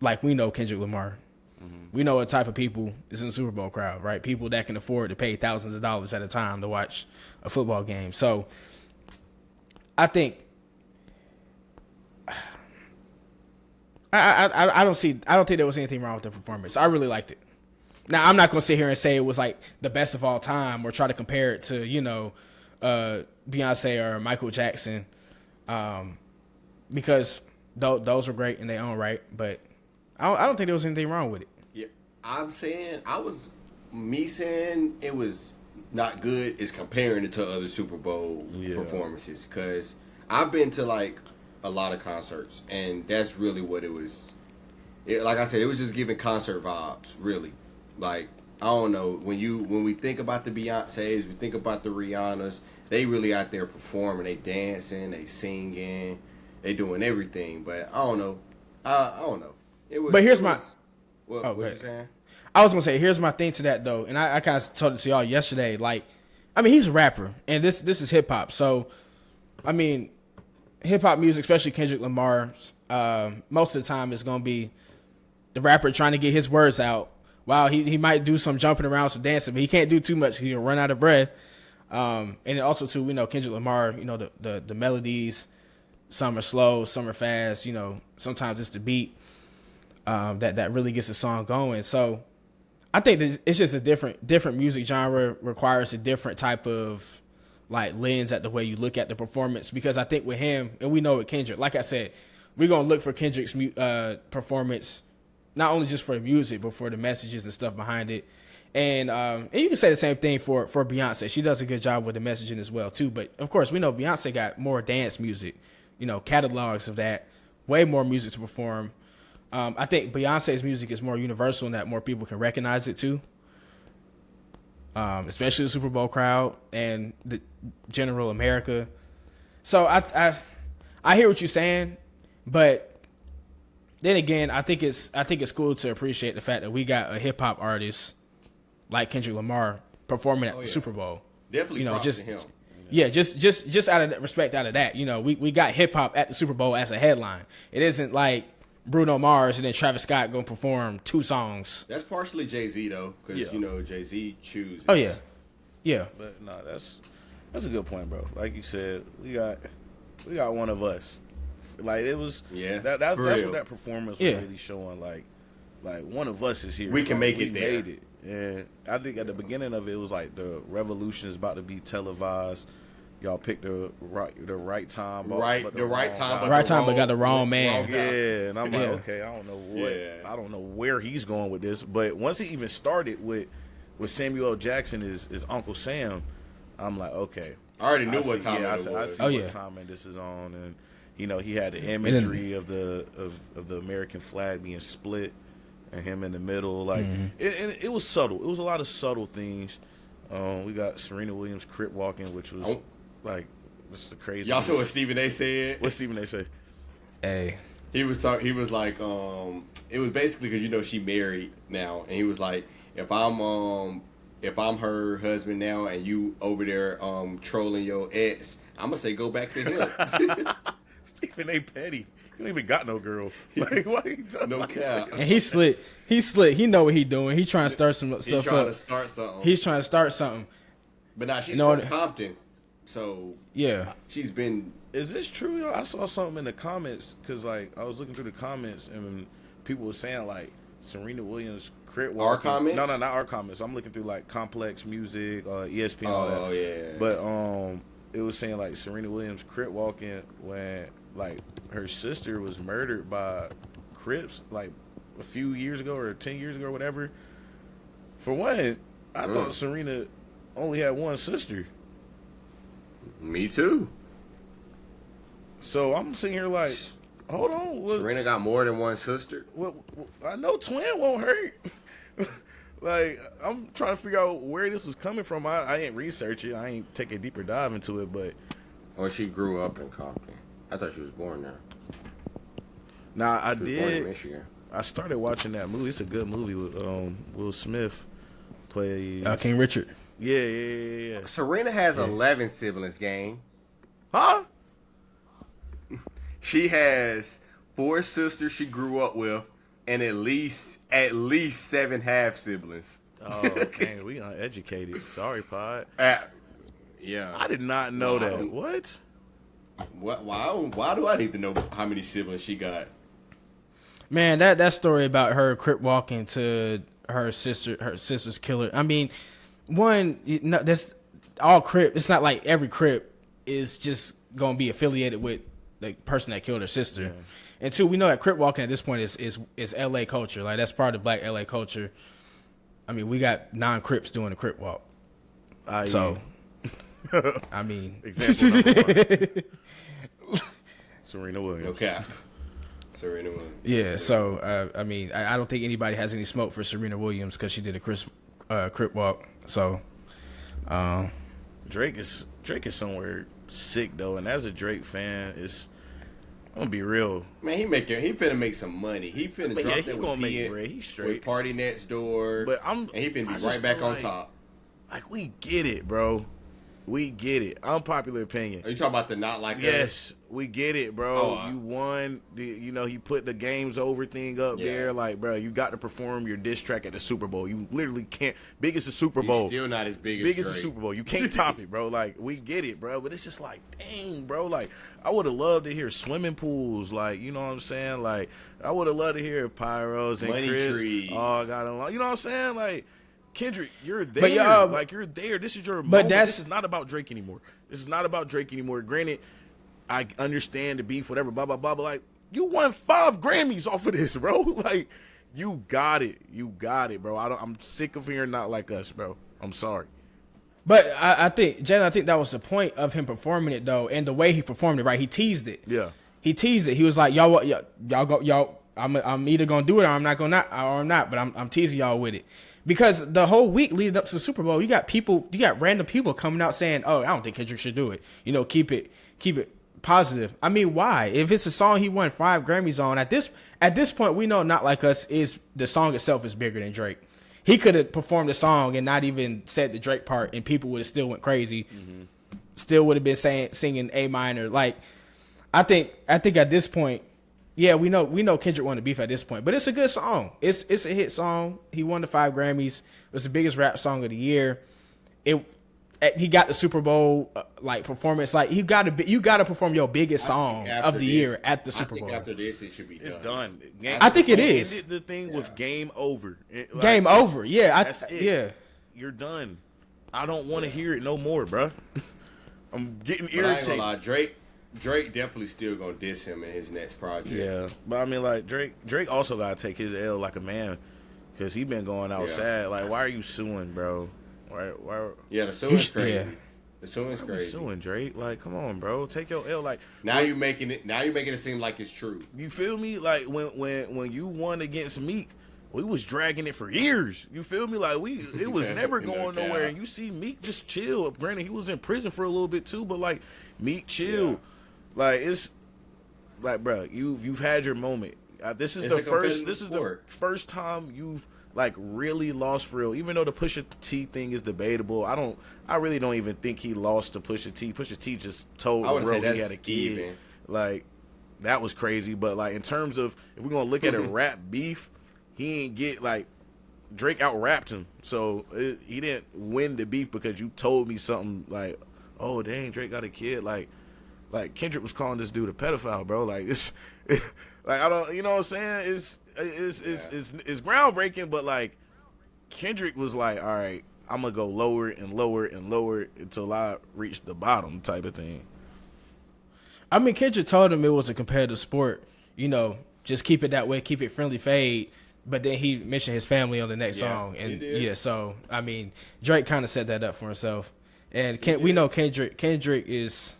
like we know Kendrick Lamar. Mm-hmm. We know what type of people is in the Super Bowl crowd, right? People that can afford to pay thousands of dollars at a time to watch a football game. So I think I don't think there was anything wrong with the performance. I really liked it. Now, I'm not going to sit here and say it was like the best of all time, or try to compare it to, Beyonce or Michael Jackson, because those were great in their own right. But I don't think there was anything wrong with it. Yeah, I'm saying it was not good is comparing it to other Super Bowl performances, because I've been to like a lot of concerts, and that's really what it was. Like I said, it was just giving concert vibes, really. Like, I don't know, when we think about the Beyoncés, we think about the Rihannas, they really out there performing, they dancing, they singing, they doing everything. But I don't know. I don't know. What you saying? I was gonna say, here's my thing to that though, and I kind of told it to y'all yesterday. Like, I mean, he's a rapper, and this is hip hop. So, I mean, hip hop music, especially Kendrick Lamar's, most of the time is gonna be the rapper trying to get his words out. Wow, he might do some jumping around, some dancing, but he can't do too much. He'll run out of breath. And also too, we know Kendrick Lamar, the melodies, some are slow, some are fast. Sometimes it's the beat that really gets the song going. So I think it's just a different music genre, requires a different type of like lens at the way you look at the performance. Because I think with him, and we know with Kendrick, like I said, we're gonna look for Kendrick's performance, not only just for the music, but for the messages and stuff behind it. And you can say the same thing for Beyonce. She does a good job with the messaging as well too. But of course, we know Beyonce got more dance music, catalogs of that, way more music to perform. I think Beyonce's music is more universal in that more people can recognize it too. Especially the Super Bowl crowd and the general America. So I hear what you're saying, but then again, I think it's cool to appreciate the fact that we got a hip hop artist like Kendrick Lamar performing at the Super Bowl. Definitely, props just to him. Yeah, just out of respect out of that, we got hip hop at the Super Bowl as a headline. It isn't like Bruno Mars and then Travis Scott gonna perform 2 songs. That's partially Jay-Z though, because Jay-Z chooses. Oh yeah. But no, that's a good point, bro. Like you said, we got one of us. Like it was. Yeah. That's what that performance was really showing. Like one of us is here. We can make it we there. Made it. And I think at the beginning of it was like the revolution is about to be televised. Y'all picked the right time, but got the wrong man. Yeah, and I'm like, okay, I don't know what, I don't know where he's going with this. But once he even started with Samuel L. Jackson is Uncle Sam, I'm like, okay, I already knew what time it was. I see what time this is on, and he had the imagery of the American flag being split and him in the middle, like it was subtle. It was a lot of subtle things. We got Serena Williams crip walking, which was. Like, this is the crazy. Y'all saw what Stephen A. said? What Stephen A. say? Hey. He was like, it was basically because she married now, and he was like, if I'm her husband now, and you over there trolling your ex, I'm gonna say go back to him. Stephen A. petty. You don't even got no girl. Like, why he done no cap? And he slick. He know what he doing. He trying to start some stuff up. He's trying to start something. He's trying to start something. But now she's from Compton. So yeah, she's been. Is this true, yo? I saw something in the comments because like I was looking through the comments and people were saying like Serena Williams crit walking. Our comments? No, not our comments. I'm looking through like Complex Music, ESPN, all that. Oh yeah. But it was saying like Serena Williams crit walking when like her sister was murdered by Crips like a few years ago or 10 years ago or whatever. For one, I thought Serena only had one sister. Me too. So I'm sitting here like, hold on. Serena got more than one sister. I know twin won't hurt. Like, I'm trying to figure out where this was coming from. I ain't research it. I ain't take a deeper dive into it, but. Oh, she grew up in Compton. I thought she was born there. Nah, I she was did. Born in Michigan. I started watching that movie. It's a good movie with Will Smith plays King Richard. Yeah. Serena has 11 siblings, gang. Huh? She has 4 sisters she grew up with, and at least 7 half siblings. Oh, dang, we uneducated. Sorry, Pod. Yeah. I did not know that. What? Why do I need to know how many siblings she got? Man, that story about her crip walking to her sister's killer. I mean, that's all crip. It's not like every crip is just gonna be affiliated with the person that killed her sister. Yeah. And 2, we know that crip walking at this point is LA culture. Like that's part of black LA culture. I mean, we got non-crips doing the crip walk. So, I mean, example number 1. Serena Williams. Okay. Serena Williams. Yeah. So, I mean, I don't think anybody has any smoke for Serena Williams because she did a crip walk. So, Drake is somewhere sick though, and as a Drake fan, I'm gonna be real. Man, he finna make some money. He finna drop that with gonna make bread. He's straight. With Party Next Door. But he finna be right back on top. Like we get it, bro. We get it. Unpopular opinion. Are you talking about the not like us? Yes, we get it, bro. You won. You put the games over thing up there. Like, bro, you got to perform your diss track at the Super Bowl. You literally can't. Big as the Super Bowl. He's still not as big as Big as the Super Bowl. You can't top it, bro. Like, we get it, bro. But it's just like, dang, bro. Like, I would have loved to hear swimming pools. Like, you know what I'm saying? Like, I would have loved to hear pyros and money Chris. trees. Oh, got along. You know what I'm saying? Like. Kendrick, you're there. But, like, you're there. This is your moment. This is not about Drake anymore. Granted, I understand the beef, whatever, blah, blah, blah. But, like, you won 5 Grammys off of this, bro. Like, you got it. Bro. I'm sick of hearing not like us, bro. I'm sorry. But I think that was the point of him performing it, though. And the way he performed it, right? He teased it. Yeah. he teased it. He was like, y'all go, y'all. I'm either gonna do it or I'm not gonna, or I'm not. But I'm teasing y'all with it because the whole week leading up to the Super Bowl, you got random people coming out saying, "Oh, I don't think Kendrick should do it." You know, keep it positive. I mean, why? If it's a song he won 5 Grammys on, at this point, we know Not Like Us is the song itself is bigger than Drake. He could have performed the song and not even said the Drake part, and people would have still went crazy. Mm-hmm. Still would have been singing A minor. Like, I think at this point, yeah, we know Kendrick won the beef at this point, but it's a good song. It's a hit song. He won the 5 Grammys. It was the biggest rap song of the year. He got the Super Bowl performance. Like, you got to perform your biggest song of the year at the Super Bowl. After this, it should be done. It's done. I think it is. Ended the thing with game over. Game over. Yeah, that's it. Yeah. You're done. I don't want to hear it no more, bro. I'm getting irritated. I ain't gonna lie, Drake definitely still gonna diss him in his next project. Yeah, but I mean, like Drake also gotta take his L like a man, because he been going out sad. Like, why are you suing, bro? Why? Yeah, the suing's crazy. Yeah. The suing's crazy. Suing Drake, like, come on, bro, take your L. Like, now you're making it seem like it's true. You feel me? Like when you won against Meek, we was dragging it for years. You feel me? Like, it was never going nowhere. And you see Meek just chill. Granted, he was in prison for a little bit too, but like Meek chill. Yeah. Like, it's like, bro, you've had your moment. This is the first time you've like really lost for real. Even though the Pusha T thing is debatable, I really don't even think he lost to Pusha T. Pusha T just told the world he had a kid. Like, that was crazy. But like, in terms of, if we're gonna look at a rap beef, he ain't get, like, Drake out-rapped him. So he didn't win the beef because you told me something like, oh, dang, Drake got a kid. Like Kendrick was calling this dude a pedophile, bro. Like, it's like, I don't, you know what I'm saying? It's groundbreaking, but like, Kendrick was like, all right, I'm gonna go lower and lower and lower until I reach the bottom, type of thing. I mean, Kendrick told him it was a competitive sport. You know, just keep it that way, keep it friendly, fade. But then he mentioned his family on the next song, and so I mean, Drake kind of set that up for himself. And we know Kendrick is,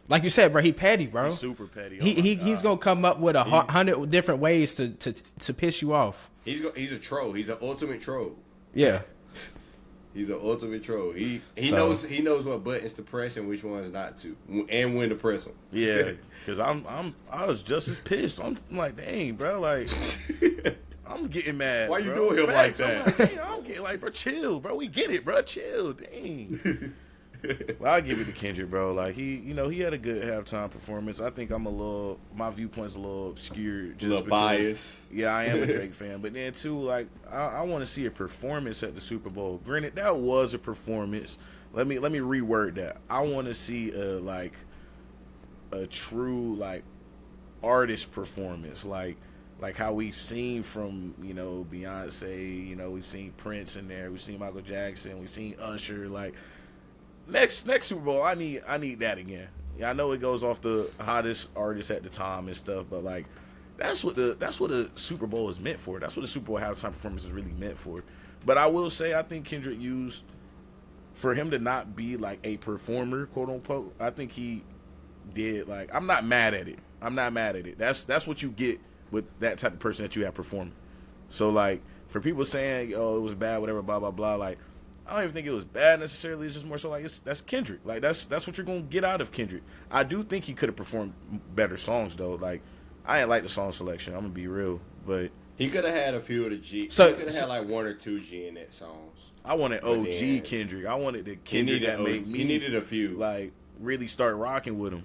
like you said, bro. He petty, bro. He's super petty. He's gonna come up with 100 different ways to piss you off. He's a troll. He's an ultimate troll. Yeah. He's an ultimate troll. He knows what buttons to press and which ones not to, and when to press them. Yeah, because I was just as pissed. I'm like, dang, bro, like, I'm getting mad. Why you doing him like that? I'm getting like, bro, chill, bro. We get it, bro. Chill, dang. Well, I'll give it to Kendrick, bro. Like, he had a good halftime performance. I think my viewpoint's a little obscured. Just a little biased. Yeah, I am a Drake fan. But then, too, like, I want to see a performance at the Super Bowl. Granted, that was a performance. Let me reword that. I want to see a true, like, artist performance. Like how we've seen from, Beyonce, we've seen Prince in there. We've seen Michael Jackson. We've seen Usher, like, Next Super Bowl, I need that again. Yeah, I know it goes off the hottest artist at the time and stuff, but like, that's what the Super Bowl is meant for. That's what the Super Bowl halftime performance is really meant for. But I will say, I think Kendrick used, for him to not be like a performer, quote unquote, I think he did, like, I'm not mad at it. That's what you get with that type of person that you have performing. So like, for people saying, oh, it was bad, whatever, blah blah blah, like, I don't even think it was bad necessarily. It's just more so like, that's Kendrick. Like, that's what you're gonna get out of Kendrick. I do think he could have performed better songs though. Like, I didn't like the song selection. I'm gonna be real, but he could have had a few of the G. So he could have had like 1 or 2 G in that songs. I wanted OG Kendrick. I wanted the Kendrick that made me. He needed a few. Like, really start rocking with him.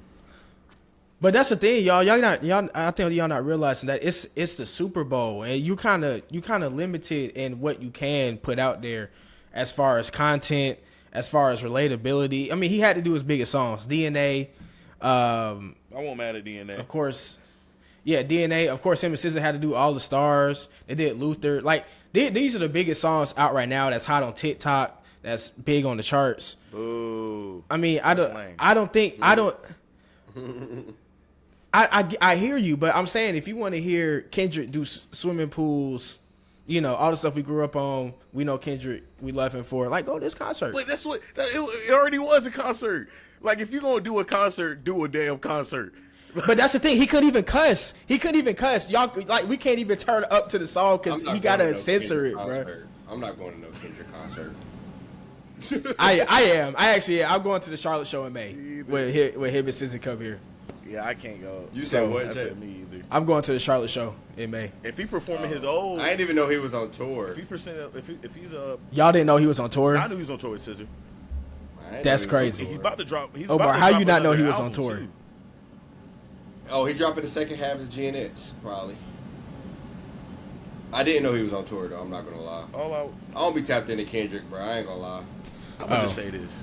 But that's the thing, y'all. I think y'all not realizing that it's the Super Bowl, and you kind of limited in what you can put out there, as far as content, as far as relatability. I mean, he had to do his biggest songs, DNA. I won't mad at DNA. Of course, yeah, DNA. Of course, him and SZA had to do All the Stars. They did Luther. Like, these are the biggest songs out right now. That's hot on TikTok. That's big on the charts. Boo. I mean, I hear you, but I'm saying, if you want to hear Kendrick do swimming pools, all the stuff we grew up on, we know Kendrick, we love him for, like, go to this concert. Wait, it already was a concert. Like, if you're going to do a concert, do a damn concert. But that's the thing. He couldn't even cuss. Y'all like we can't even turn up to the song because he gotta censor it, bro. I'm not going to no Kendrick concert. I am. I'm going to the Charlotte show in May with him and SZA come here. Yeah, I can't go. You said what? I said me either. I'm going to the Charlotte show in May. If he performing his old, I didn't even know he was on tour. if he's y'all didn't know he was on tour. I knew he was on tour with SZA. That's crazy. He's about to drop. Omar, how you not know he was on tour? Too. Oh, he dropped in the second half of GNX, probably. I didn't know he was on tour though. I'm not gonna lie. I don't be tapped into Kendrick, bro. I ain't gonna lie. I'm gonna just say this.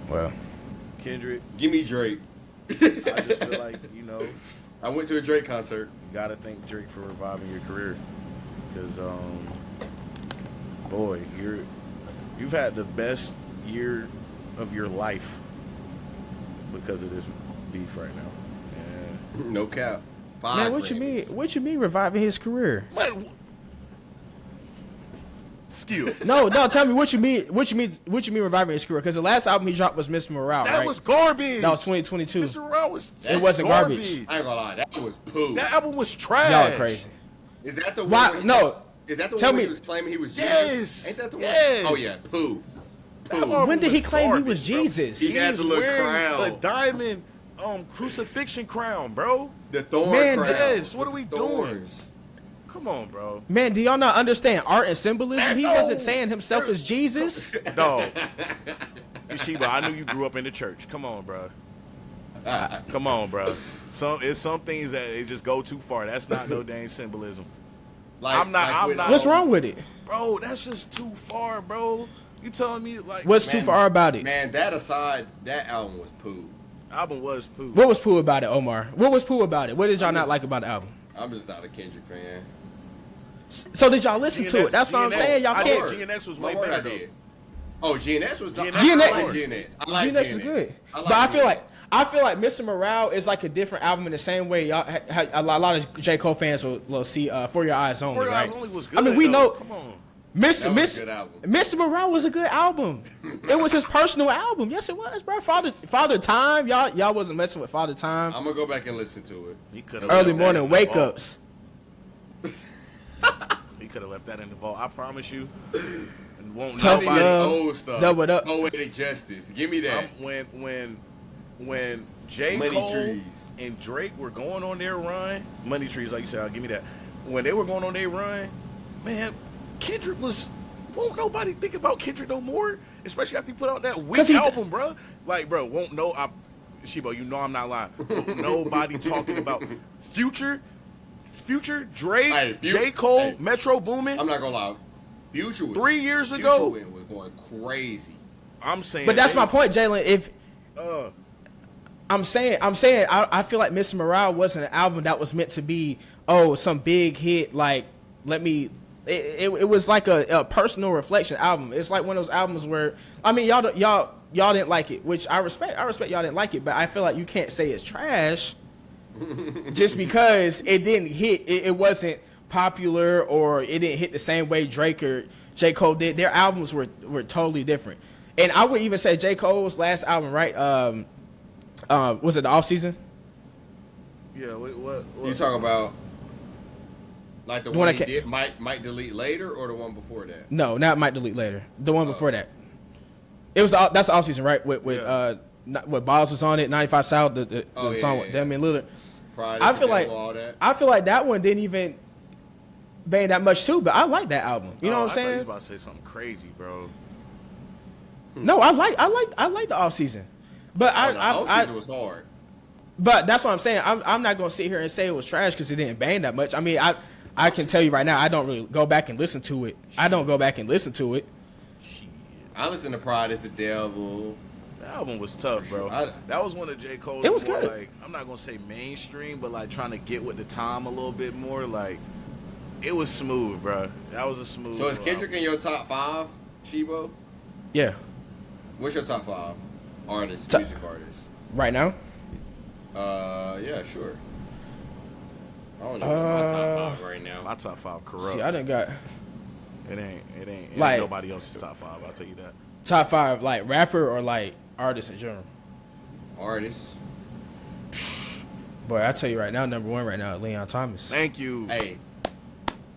Well, Kendrick, give me Drake. I just feel like I went to a Drake concert. You gotta thank Drake for reviving your career, because boy, you've had the best year of your life because of this beef right now. And no cap. Man, what you mean? What you mean reviving his career? Skill. No. Tell me what you mean. What you mean reviving his career? Because the last album he dropped was Mr. Morale. That was garbage. That was 2022. Mr. Morale was. It wasn't garbage. I ain't gonna lie. That was poo. That album was trash. Y'all are crazy. Is that the one? Why? No. Is that the Tell one me. where he was claiming he was Jesus? Yes. Ain't that the yes. one? Oh yeah, poo. When did he claim garbage, he was Jesus? He had the little crown. The diamond crucifixion crown, bro. The thorn crown. Yes. What are we doing? Come on, bro. Man, do y'all not understand art and symbolism? He wasn't saying himself as Jesus. No. Yeshiba, I knew you grew up in the church. Come on, bro. Come on, bro. It's some things that they just go too far. That's not no dang symbolism. I'm not. What's wrong with it? Bro, that's just too far, bro. You telling me like what's too far about it? Man, that aside, that album was poo. Album was poo. What was poo about it, Omar? What was poo about it? What did y'all not like about the album? I'm just not a Kendrick fan. So did y'all listen to it? That's what I'm saying. Y'all can't. GNX was way better though. Oh, GNX was GNX. GNX was good. But I feel like Mr. Morale is like a different album in the same way y'all a lot of J. Cole fans will see For Your Eyes Only. For Your right? Eyes Only was good. I mean, we know. Come on. Mr. Morale was a good album. It was his personal album. Yes, it was, bro. Father Time. Y'all wasn't messing with Father Time. I'm gonna go back and listen to it. Early morning wake ups. He could have left that in the vault. I promise you. And won't Tough nobody old stuff. Double it up. Poetic Justice. Give me that. When J. Money Cole Trees. and Drake were going on their run, Money Trees, like you said, give me that. When they were going on their run, man, Kendrick won't nobody think about Kendrick no more, especially after he put out that weak album, bro. Like, bro, Shibo, you know I'm not lying. Won't nobody talking about Future, Drake, J. Cole, Metro Boomin. I'm not gonna lie. Future was 3 years ago was going crazy. I'm saying, but that's my point, Jalen. If I'm saying, I feel like Mr. Morale wasn't an album that was meant to be some big hit. Like, it was like a personal reflection album. It's like one of those albums where y'all didn't like it, which I respect. I respect y'all didn't like it, but I feel like you can't say it's trash just because it didn't hit. It wasn't popular or it didn't hit the same way Drake or J. Cole did. Their albums were totally different. And I would even say J. Cole's last album, right? Was it the Off Season? Yeah. What you talking about? Like the one he did, might delete later, or the one before that? No, not might delete later. The one before that. It was that's the Off Season, right? With Boz was on it, 95 South, the song with them and Lillard. I feel like that one didn't even bang that much too, but I like that album. You know what I'm saying? I thought you was about to say something crazy, bro. No, I like the Off Season, but Off Season was hard. But that's what I'm saying. I'm not gonna sit here and say it was trash because it didn't bang that much. I mean, I can tell you right now, I don't really go back and listen to it. I don't go back and listen to it. I listen to Pride is the Devil. The album was tough, bro. That was one of J. Cole's. It was more good. Like, I'm not gonna say mainstream, but like trying to get with the time a little bit more. Like, it was smooth, bro. That was a smooth. So is Kendrick in your top 5, Shibo? Yeah. What's your top 5 artists, music artists? Right now? Yeah, sure. I don't know my top 5 right now. My top 5 corrupt. See, I done got. It ain't like nobody else's top 5. I'll tell you that. Top 5, like rapper or like artist in general? Artists. Boy, I tell you right now, number one right now, Leon Thomas. Thank you. Hey,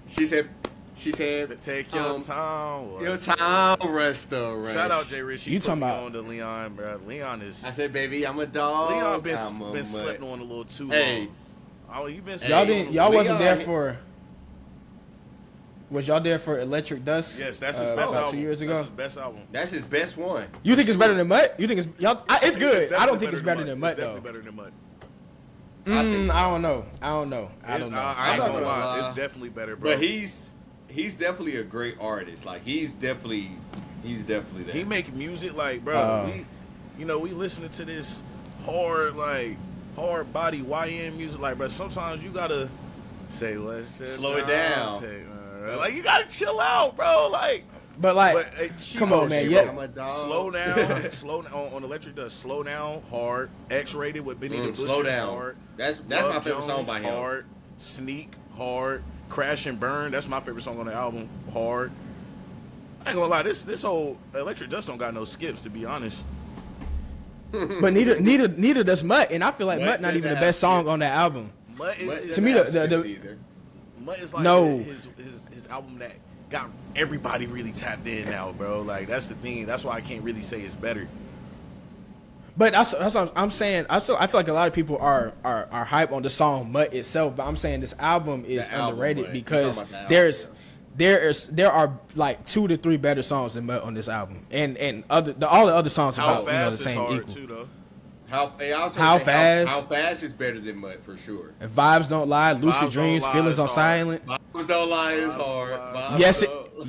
she said, Take your time. your time, restoration. Shout out Jay Rich. You talking about on to Leon, bro? Leon is. I said, baby, I'm a dog. Leon I'm been slept on a little too Hey. long. Oh, you been. Y'all wasn't there Leon- for. Was y'all there for Electric Dust? Yes, that's his best about album. 2 years ago. That's his best album. That's his best one. You think it's better than Mutt? You think it's y'all? It's good. I don't definitely think it's better than Mutt It's though. definitely better than Mutt. I think so. I don't know. I don't know. I ain't I'm gonna not gonna lie. lie. It's definitely better, bro. But he's definitely a great artist. Like he's definitely that. He make music like, bro. We listening to this hard body YN music, like, bro. Sometimes you gotta say, let's Slow it down. Like you gotta chill out, bro. Like, But like, come on, man. Yeah, I'm a dog. slow down on Electric Dust. Slow down, hard. X-rated with Benny the Butcher. Slow down. Hard. That's my Love favorite song Jones, by him. Hard. Sneak, hard. Crash and Burn. That's my favorite song on the album. Hard. I ain't gonna lie. This whole Electric Dust don't got no skips, to be honest. but neither does Mutt, and I feel like Mutt Mutt not even the doesn't best have song skips. on that album. Mutt is To me, Doesn't have the- skips either. Mutt is like No. his album that got everybody really tapped in now, bro. Like that's the thing. That's why I can't really say it's better. But that's what I'm saying. I feel like a lot of people are hype on the song Mutt itself, but I'm saying this album is The album, underrated Mutt. because You're talking about the album, there are like 2 to 3 better songs than Mutt on this album, and all the other songs How about the fast is same hard equal. too, though. How Fast? How fast is better than Mutt for sure. If Vibes Don't Lie, Lucid Don't Dreams, Lie Feelings is on hard. Silent. Vibes don't lie is Vibes don't hard. lie. Vibes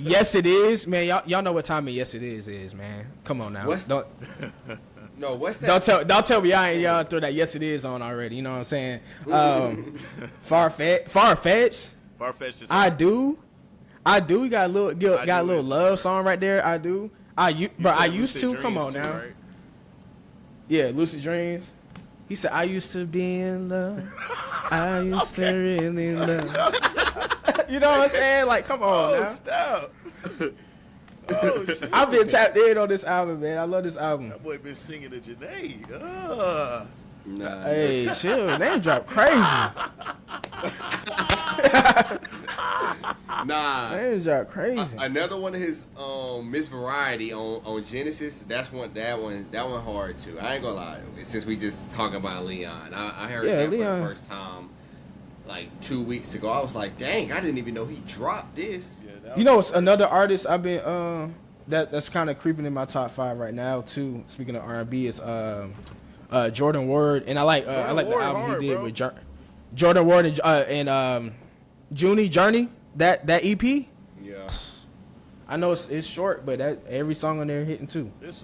Yes, it is, man. Y'all know what time Yes It Is, man. Come on now. What's- Don't what's that? don't tell me y'all throw that Yes It Is on already. You know what I'm saying? Far-fetched. Far-fetched is I hard. do. You got a little I do is love song right there. I do. You But I said used Lucid to. Come Dreams on too, now. right? Yeah, Lucid Dreams. He said, I used to be in love. I used to really love. You know what I'm saying? Like, come on Oh, now. stop. Oh, shit. I've been tapped in on this album, man. I love this album. That boy been singing to Janae. Nah. Hey, chill. Name drop crazy. Nah. Name drop crazy. Another one of his Miss Variety on Genesis. That one hard too. I ain't gonna lie. Since we just talking about Leon, I heard that Leon. for the first time like 2 weeks ago. I was like, dang, I didn't even know he dropped this. Yeah, that You know, it's another artist I've been that's kind of creeping in my top 5 right now too. Speaking of R&B, is Jordan Ward, and I like the Ward album hard, he did bro. with Jordan Ward and Junie Journey. That EP. Yeah. I know it's short, but every song on there hitting too. This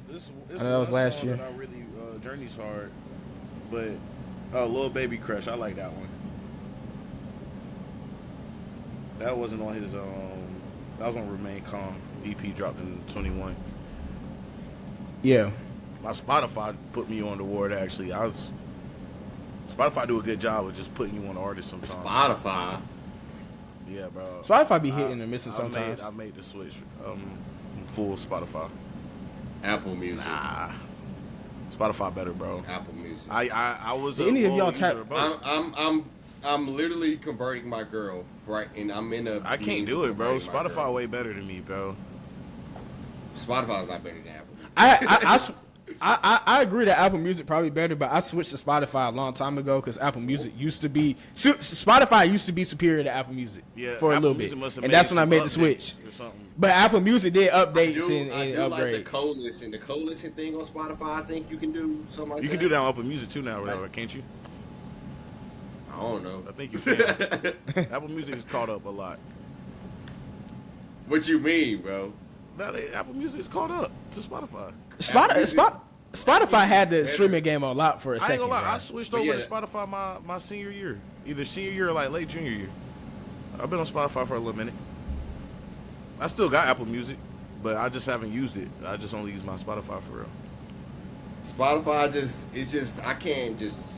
I know that was one last song year. that I really Journey's hard, but Lil Baby Crush, I like that one. That wasn't on his that was on Remain Calm. EP dropped in 21. Yeah. My Spotify put me on the ward. Actually, Spotify do a good job of just putting you on the artist sometimes. Spotify. Yeah, bro. Spotify be hitting and missing sometimes. I made the switch. Full Spotify. Apple Music. Nah, Spotify better, bro. Apple Music. I was. Did any of y'all tap- I'm literally converting my girl, right? And I'm in a. I can't means do of it, bro. converting my Spotify girl. way better than me, bro. Spotify's not better than Apple Music. I agree that Apple Music probably better, but I switched to Spotify a long time ago because Apple Music used to be Spotify used to be superior to Apple Music for a Apple little Music bit, must have and made that's when I some made the updates switch. or something. But Apple Music did I updates do and like the upgrade. co-listen. The co-listen thing on Spotify, I think you can do something like that. You can do that on Apple Music too now, whatever, can't you? I don't know. I think you can. Apple Music is caught up a lot. What you mean, bro? Now Apple Music is caught up to Spotify. Spotify had the Better. streaming game on lock for a I ain't second. gonna lie, bro. I switched But over yeah. to Spotify my senior year, either senior year or like late junior year. I've been on Spotify for a little minute. I still got Apple Music, but I just haven't used it. I just only use my Spotify for real. Spotify I can't just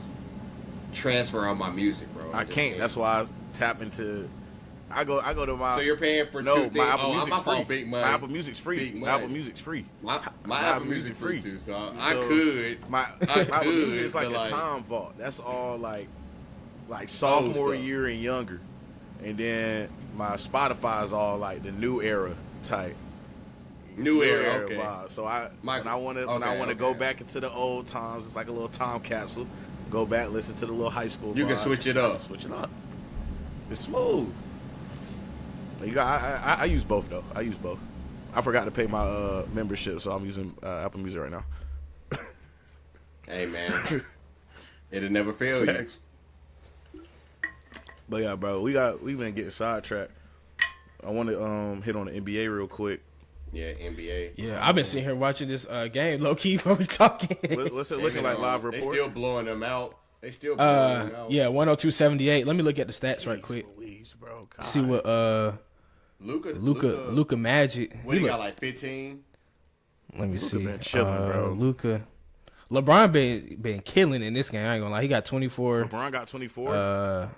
transfer on my music, bro. I just can't. That's why I tap into. I go to my. So you're paying for no, two my things. Apple Oh, Music's my free. fault, big money. My Apple Music's free. Big My money. Apple Music's free. My My Apple Music free too, so I So, could. My I Apple could, Music is like but a like- time vault. That's all. Like like sophomore stuff. year and younger, and then my Spotify is all like the new era type. New era, okay. vibe. So My- when I want to go back into the old times, it's like a little time capsule. Go back, listen to the little high school. You can vibe. switch it up. Switch it up. It's smooth. I use both though. I use both. I forgot to pay my membership, so I'm using Apple Music right now. Hey man, it'll never fail you. But yeah, bro, we've been getting sidetracked. I want to hit on the NBA real quick. Yeah, NBA. Yeah, I've been sitting here watching this game low key while we talking. What's it looking like live report? They still blowing them out. Yeah, 102.78. Let me look at the stats right quick. Louise, bro. God. See what Luka Magic. What he got, like 15? Let me see. Been chilling, bro. Luka. LeBron been killing in this game. I ain't gonna lie. He got 24. LeBron got 24.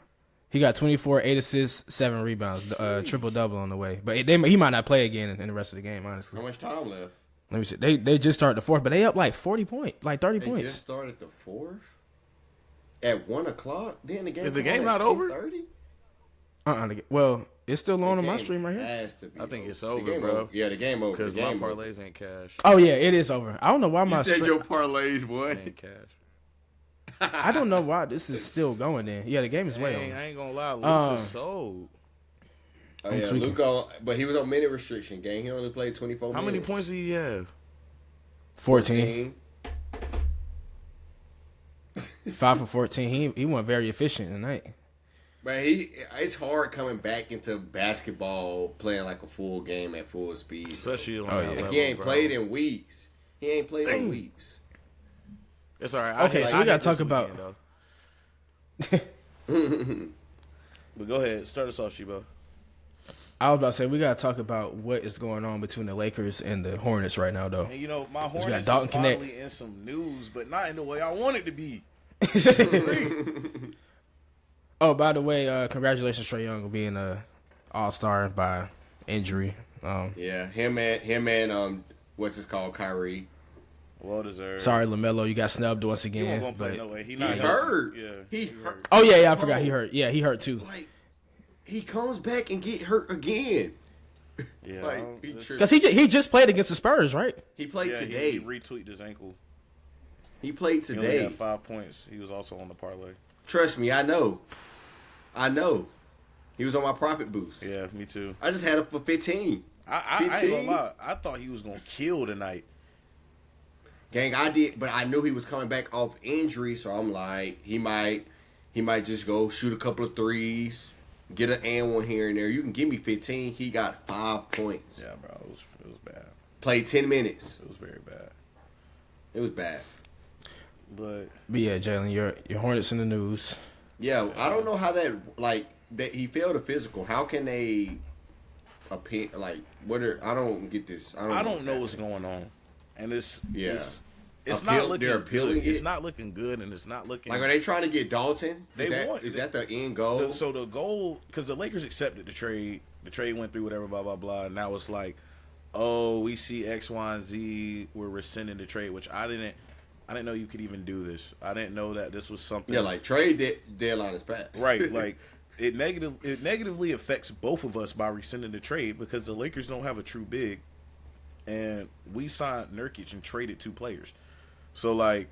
He got 24, 8 assists, 7 rebounds, triple double on the way. But he might not play again in the rest of the game, honestly. How much time left? Let me see. They just started the fourth, but they up like 40 points, like 30 They points. just started the fourth at 1 o'clock. Then the game Is the game not over? Well, it's still on my stream right here. Has to be I think over. it's over, The game bro. Yeah, the game over. Because The my game over. parlays ain't cash. Oh yeah, it is over. I don't know why my You said stream- your parlays, boy. Ain't cash. I don't know why this is still going. Then yeah, the game is way Dang, over. I ain't gonna lie, Luka sold. Oh yeah, tweaking. Luka, but he was on minute restriction. Gang, he only played 24 How minutes. many points did he have? 14, 5 for 14. He went very efficient tonight. But it's hard coming back into basketball, playing like a full game at full speed. Especially on Oh, that yeah. Like, level, he ain't bro. played in weeks. He ain't played in weeks. It's all right. Okay, so we gotta talk about- But go ahead, start us off, Shibo. I was about to say we gotta talk about what is going on between the Lakers and the Hornets right now, though. And you know, my got Hornets is Dalton Connect. finally in some news, but not in the way I want it to be. Oh, by the way, congratulations, Trae Young, on being a All-Star by injury. Yeah, him and what's this called, Kyrie. Well deserved. Sorry, LaMelo, you got snubbed once He again. won't gonna play But no way. He He not hurt. Yeah, he hurt. oh yeah, I forgot Bro, he hurt. Yeah, he hurt too. Like he comes back and get hurt again. Yeah, Like, I don't- he this- tripped. Because he just played against the Spurs, right? He played yeah, today. he retweaked his ankle. He played He only today. had 5 points. He was also on the parlay. Trust me, I know. He was on my profit boost. Yeah, me too. I just had him for 15. I ain't 15? gonna lie. I thought he was gonna kill tonight. Gang, I did, but I knew he was coming back off injury, so I'm like, he might just go shoot a couple of threes, get an and one here and there. You can give me 15. He got 5 points. Yeah, bro, it was bad. Played 10 minutes. It was very bad. It was bad. But yeah, Jalen, your Hornets in the news. Yeah, I don't know how that he failed a physical. How can they I don't get this. I don't know what's going on, and it's They're not looking appealing good. It's it? not looking good, and it's not looking. Like, are they trying to get Dalton? Is that the end goal? So the goal, because the Lakers accepted the trade went through, whatever, blah blah blah. And now it's like, oh, we see X, Y, and Z. We're rescinding the trade, which I didn't know you could even do this. I didn't know that this was something. Yeah, like trade deadline is passed. Right, like it negatively affects both of us by rescinding the trade because the Lakers don't have a true big, and we signed Nurkic and traded 2 players. So like,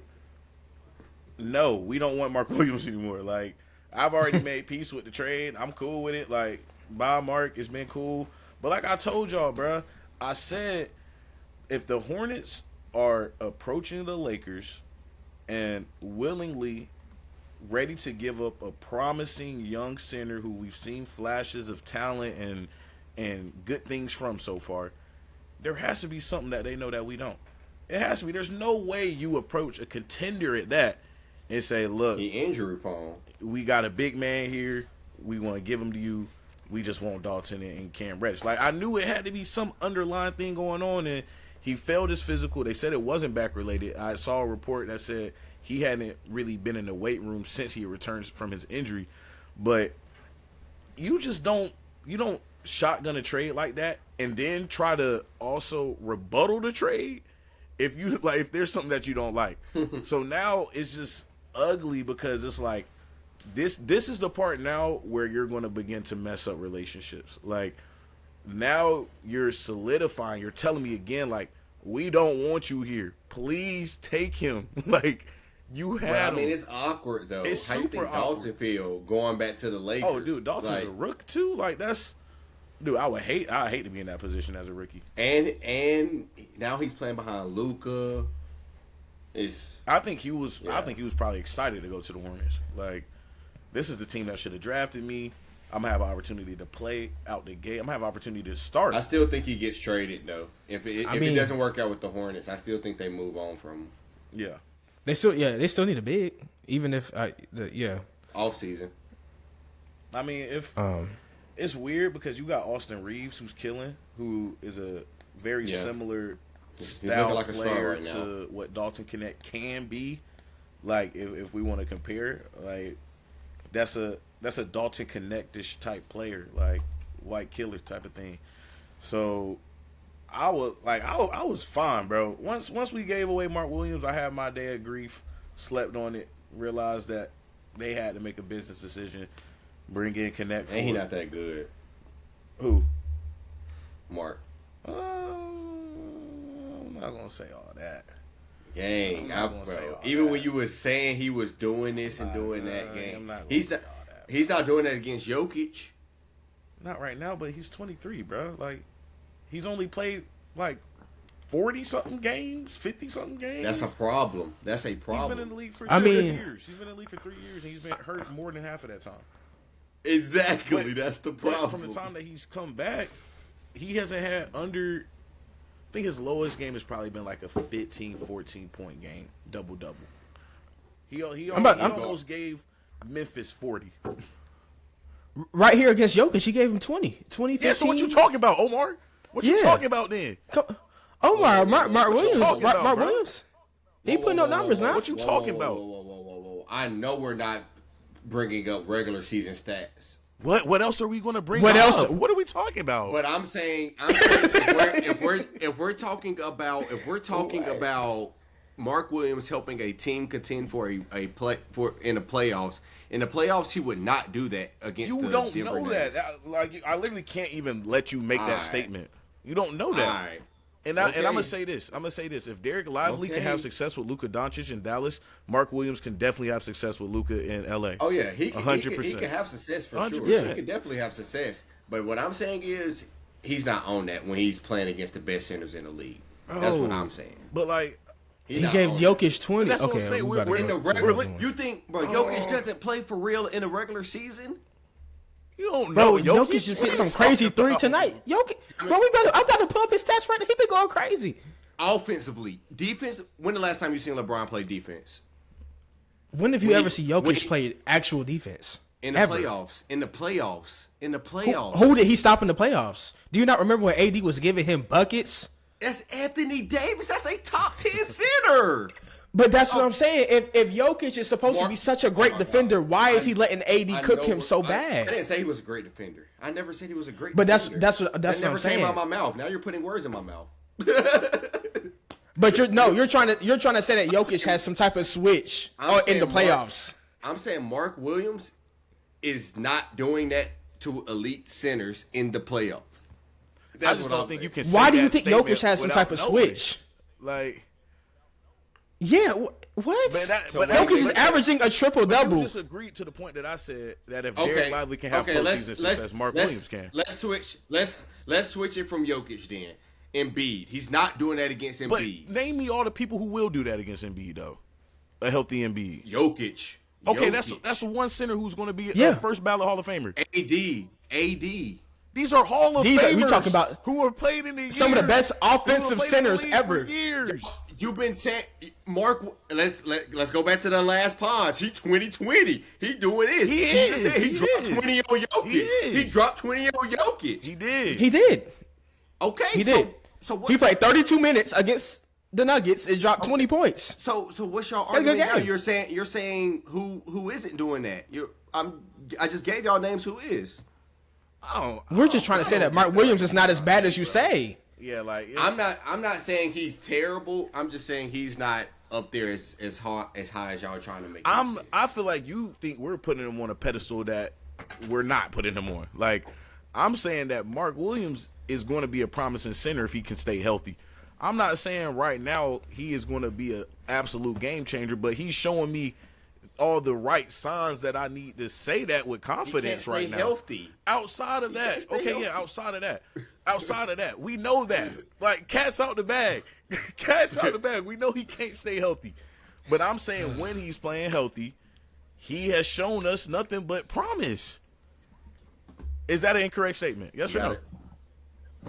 no, we don't want Mark Williams anymore. Like, I've already made peace with the trade. I'm cool with it. Like, bye Mark, it's been cool. But like I told y'all, bruh, I said if the Hornets are approaching the Lakers and willingly ready to give up a promising young center who we've seen flashes of talent and good things from so far, there has to be something that they know that we don't. It has to be. There's no way you approach a contender at that and say, look, He injury prone. we got a big man here. We want to give him to you. We just want Dalton and Cam Reddish. Like, I knew it had to be some underlying thing going on, and he failed his physical. They said it wasn't back related. I saw a report that said he hadn't really been in the weight room since he returned from his injury. But you just don't shotgun a trade like that and then try to also rebuttal the trade if there's something that you don't like. So now it's just ugly because it's like this is the part now where you're going to begin to mess up relationships. Like, now you're solidifying. You're telling me again, like, we don't want you here. Please take him. Like, you had him. I mean, it's awkward, though. It's How you think Dalton feel going back to the Lakers? Oh, dude, Dalton's a rook, too? Like, that's... Dude, I hate to be in that position as a rookie. And now he's playing behind Luka. I think he was probably excited to go to the Hornets. Like, this is the team that should have drafted me. I'm gonna have an opportunity to play out the gate. I'm gonna have an opportunity to start. I still think he gets traded though. If it doesn't work out with the Hornets, I still think they move on from him. Yeah. They still need a big, even if off season. I mean, if it's weird because you got Austin Reeves who's killing, who is a very similar style like a star player right to what Dalton Connect can be. Like, if we want to compare, like, that's a Dalton Connect-ish type player, like white killer type of thing. So I was fine, bro. Once we gave away Mark Williams, I had my day of grief, slept on it, realized that they had to make a business decision, bring in Connect. And he not that good. Who? Mark. I'm not gonna say all that. Gang, even when you were saying he was doing this and doing that, gang, he's not doing that against Jokic. Not right now, but he's 23, bro. Like, he's only played like 40-something games, 50-something games. That's a problem. That's a problem. He's been in the league for 3 years. He's been in the league for 3 years, and he's been hurt more than half of that time. Exactly, that's the problem. But from the time that he's come back, he hasn't had under... I think his lowest game has probably been like a 15, 14-point game, double-double. He almost gave Memphis 40. Right here against Jokic, he gave him 20. 15. Yeah, so what you talking about, Omar? What you talking about then? Omar, Mark Williams. Mark Williams. He putting up numbers now. What you talking about? Whoa. I know we're not bringing up regular season stats. What else are we going to bring up? What are we talking about? But I'm saying if we're talking about Mark Williams helping a team contend for in the playoffs. In the playoffs, he would not do that against. You don't know that. I literally can't even let you make that statement. You don't know that. All right. And I'm gonna say this. If Derek Lively can have success with Luka Doncic in Dallas, Mark Williams can definitely have success with Luka in LA. Oh yeah, he can 100%. He can have success for 100%. sure. Yeah. He can definitely have success. But what I'm saying is he's not on that when he's playing against the best centers in the league. That's what I'm saying. But like, he gave Jokic 20. That's what I'm saying. We're in the regular. You think, bro, Jokic doesn't play for real in the regular season? You don't know. Jokic just hit some crazy three tonight. Jokic, bro, I got to pull up his stats right now. He been going crazy. Offensively, defense. When the last time you seen LeBron play defense? When have you ever seen Jokic play actual defense? In the playoffs. In the playoffs. Who did he stop in the playoffs? Do you not remember when AD was giving him buckets? That's Anthony Davis. That's a top 10 center. But that's what I'm saying. If Jokic is supposed to be such a great defender, why is he letting AD cook him so bad? I didn't say he was a great defender. I never said he was a great defender. But that's what I'm saying. That never came out of my mouth. Now you're putting words in my mouth. But you're trying to say that Jokic has some type of switch in the playoffs. I'm saying Mark Williams is not doing that to elite centers in the playoffs. I just don't think you can. Why do you think Jokic has some type of switch? Like, yeah, what? But Jokic is averaging a triple double. You just agreed to the point that I said that if Derek Lively can have postseason success, Mark Williams can. Let's switch it from Jokic then. Embiid, he's not doing that against Embiid. But name me all the people who will do that against Embiid though. A healthy Embiid. Jokic. Okay, that's one center who's going to be a first ballot Hall of Famer. AD. These are Hall of Famers. We talking about who have played in the some of the best offensive centers ever. For years. You've been saying, Mark. Let's go back to the last pause. He 2020. He doing this. He dropped 20 on Jokic. He dropped 20 on Jokic. He did. He did. Okay. He did. So what? He played 32 minutes against the Nuggets and dropped 20 points. So what's your argument now? You're saying who isn't doing that? I just gave y'all names who is. We're just trying to say that Mark Williams is not as bad as you say. Yeah, like I'm not saying he's terrible. I'm just saying he's not up there as high as y'all trying to make him seem. I feel like you think we're putting him on a pedestal that we're not putting him on. Like, I'm saying that Mark Williams is going to be a promising center if he can stay healthy. I'm not saying right now he is going to be an absolute game changer, but he's showing me all the right signs that I need to say that with confidence right now. Healthy. Outside of that, okay, yeah, outside of that, we know that. Like, cat's out the bag. Cat's out the bag. We know he can't stay healthy. But I'm saying when he's playing healthy, he has shown us nothing but promise. Is that an incorrect statement? Yes or no?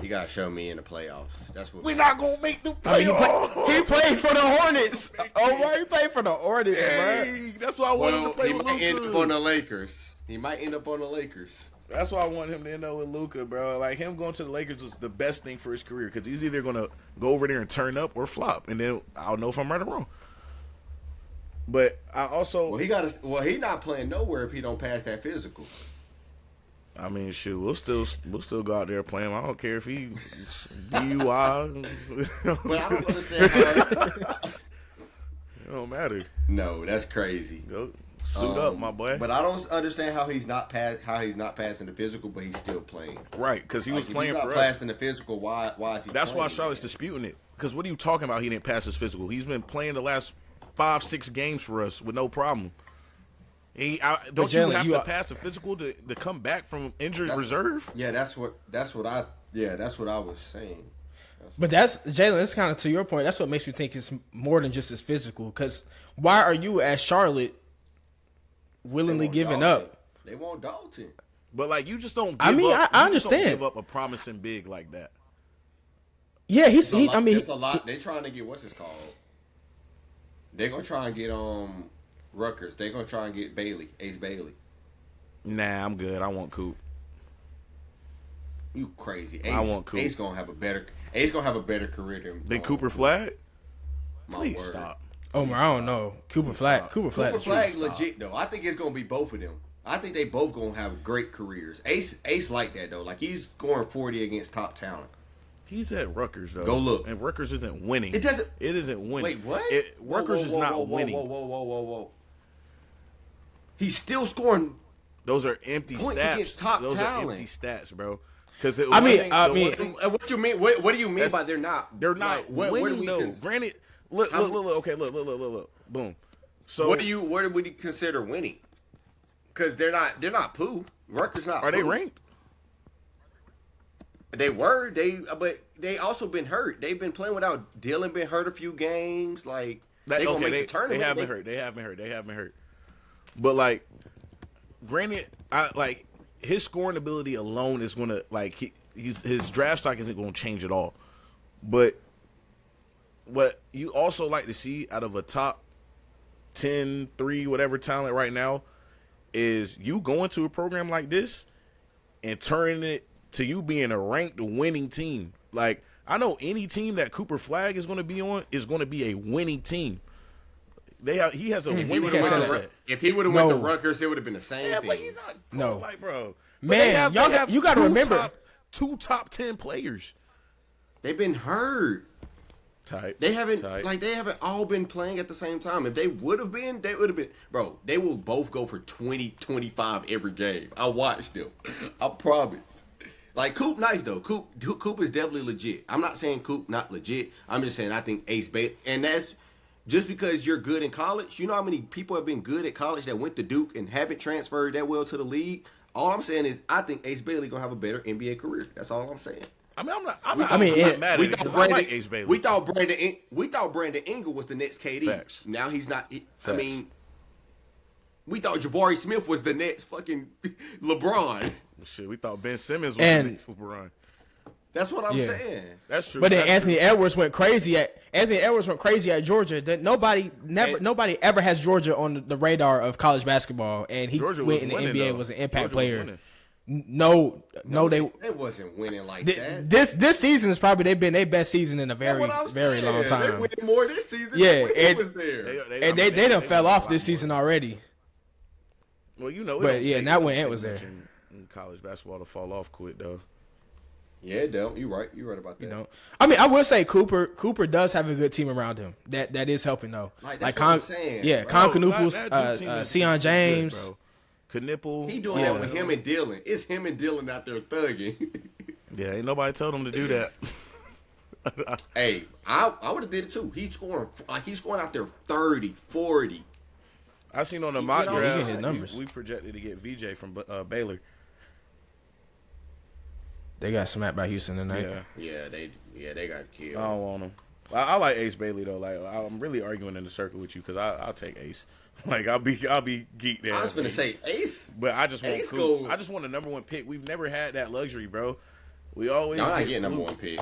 You gotta show me in the playoffs. That's what we're not gonna make the playoffs. He played for the Hornets. Oh, why he played for the Hornets, hey, bro? That's why I want him to play with Luka. He might end up on the Lakers. He might end up on the Lakers. That's why I want him to end up with Luka, bro. Like, him going to the Lakers was the best thing for his career because he's either gonna go over there and turn up or flop, and then I'll know if I'm right or wrong. But I also he not playing nowhere if he don't pass that physical. I mean, shoot, we'll still go out there playing. I don't care if he DUI. But I don't understand how it don't matter. No, that's crazy. Go suit up, my boy. But I don't understand how he's not passing the physical, but he's still playing. Right, because he was playing if he's for not us. Passing the physical. Why is he? That's why playing Charlotte's disputing it. Because what are you talking about? He didn't pass his physical. He's been playing the last 5-6 games for us with no problem. Don't you have to pass a physical to come back from injured reserve? Yeah, that's what I was saying. But that's Jalen. That's kind of to your point. That's what makes me think it's more than just his physical. Because why are you as Charlotte willingly giving up? They want Dalton. But like, you just don't. I understand. Just don't give up a promising big like that. Yeah, it's a lot. They trying to get what's it called? They're gonna try and get Rutgers. They're gonna try and get Ace Bailey. Nah, I'm good. I want Coop. You crazy? I want Coop. Ace gonna have a better career than Cooper Flag. Please stop. I don't know. Cooper Flag legit though. I think it's gonna be both of them. I think they both gonna have great careers. Ace like that though. Like, he's scoring 40 against top talent. He's at Rutgers though. Go look. And Rutgers isn't winning. It isn't winning. Wait, what? Rutgers is not winning. Whoa. He's still scoring. Those are empty stats. Against top Those talent. are empty stats, bro. Because I mean, what you mean? What do you mean by they're not? They're not winning though. Granted, look. Okay, look. Boom. So what do we consider winning? Because they're not poo. Rutgers not. Are they ranked? They but they also been hurt. They've been playing without Dylan. Been hurt a few games. Like, they gonna make the tournament. They have been hurt. But like, granted, his scoring ability alone is gonna his draft stock isn't gonna change at all. But what you also like to see out of a top 10, 3, whatever talent right now is you going to a program like this and turning it to you being a ranked winning team. Like, I know any team that Cooper Flag is going to be on is going to be a winning team. He has a winning mindset. If he would have went to Rutgers, it would have been the same thing. But he's not. Like, bro, man, you got to remember two top 10 players. They've been hurt. They haven't all been playing at the same time. If they would have been, bro, they will both go for 20, 25 every game. I watched them. I promise. Like, Coop nice though. Coop is definitely legit. I'm not saying Coop not legit. I'm just saying I think Ace Bailey, and that's just because you're good in college. You know how many people have been good at college that went to Duke and haven't transferred that well to the league? All I'm saying is I think Ace Bailey gonna have a better NBA career. That's all I'm saying. I mean, I'm not mad at it because I like Ace Bailey. We thought Brandon Ingle was the next KD. Facts. Now he's not. I mean, we thought Jabari Smith was the next fucking LeBron. Shit, we thought Ben Simmons was the next LeBron. That's what I'm saying. That's true. But then Anthony Edwards went crazy at Georgia. That nobody ever has Georgia on the radar of college basketball, and he went in the NBA and was an impact player. No, they wasn't winning like that. This season has probably been their best season in a very long time. They winning more this season. Than when he was there. They done fell off this season already. Well, you know, but not when Ant was there. In college basketball to fall off quick though. Yeah, it don't. You right. You right about that. You know, I mean, I will say Cooper does have a good team around him. That is helping though. Like, that's what I'm saying, yeah, bro. Con Bro, Canupus, that team is Sion good, James. bro. Knipple. He doing that with him and Dylan. It's him and Dylan out there thugging. Yeah, ain't nobody told him to do that. Hey, I would have did it too. He's scoring out there 30, 40. I seen on the He mock get all his draft, numbers. we projected to get VJ from Baylor. They got smacked by Houston tonight. Yeah, they got killed. I don't want him. I like Ace Bailey though. Like I'm really arguing in the circle with you because I'll take Ace. Like I'll be geeked there. I was gonna say Ace, but I just want Ace Coop. go- I just want a number one pick. We've never had that luxury, bro. We always y'all not get getting number Fluke. one pick.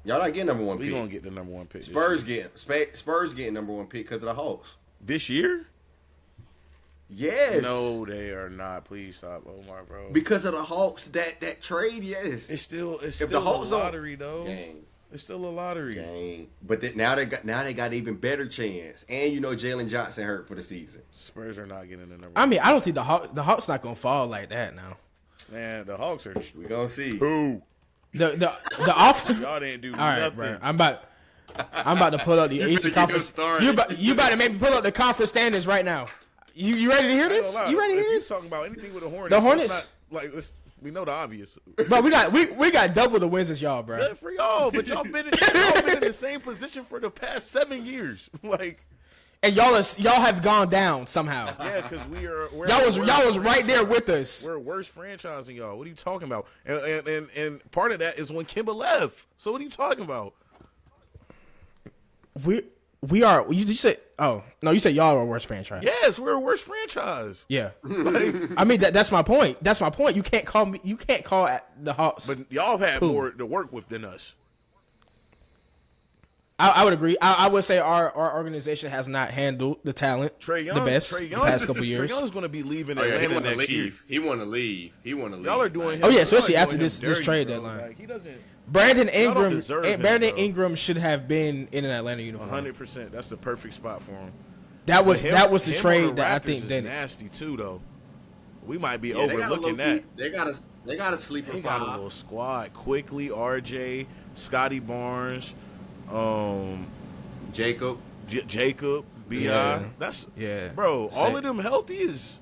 Y'all not getting number one We pick. gonna get the number one pick. Spurs getting number one pick because of the Hawks. This year? Yes. No, they are not. Please stop, Omar, bro. Because of the Hawks, that trade, yes. It's still the a Hawks don't- lottery though. Gang. It's still a lottery. Gang. But now they got even better chance. And you know Jalen Johnson hurt for the season. Spurs are not getting the number. I mean, I don't think the Hawks not gonna fall like that now. Man, the Hawks are. We gonna see. Who? The off. Y'all didn't do All right, nothing. bro. I'm about to pull up the You Eastern finna get Conference. us started. You about to make me pull up the conference standings right now. You ready to hear I ain't this? gonna lie. You ready to If hear you this? talking about anything with the Hornets, The Hornets- it's not, like we know the obvious. But we got double the wins as y'all, bro. Good for y'all, but y'all been in the same position for the past 7 years. Like, And y'all have gone down somehow. yeah, because we're Y'all was right there with us. We're a worse franchise than y'all. What are you talking about? And part of that is when Kimba left. So what are you talking about? We are. You said. Oh no, you said y'all are a worse franchise. Yes, we're a worse franchise. Yeah. Like, I mean that's my point. That's my point. You can't call the Hawks. but y'all have had Who? more to work with than us. I would agree. I would say our organization has not handled the talent Trey Young, the best the past couple years. Trey Young's going to be leaving Oh, yeah, he Atlanta want to next year. leave. He want to leave. Y'all are doing. Oh, yeah, y'all especially are after doing him this trade bro. deadline. Like, he doesn't. Brandon Y'all don't Ingram. deserve him, Brandon bro. Ingram should have been in an Atlanta uniform. 100%. That's the perfect spot for him. That was But him the on trade that I Raptors think is did it. nasty too, though. We might be Yeah, they got a overlooking low-key- that. They got a sleeper They got a five. little squad. Quickly, RJ, Scotty Barnes, Jacob. Jacob, Bi. Yeah. That's Yeah. bro. All Same. of them healthy is.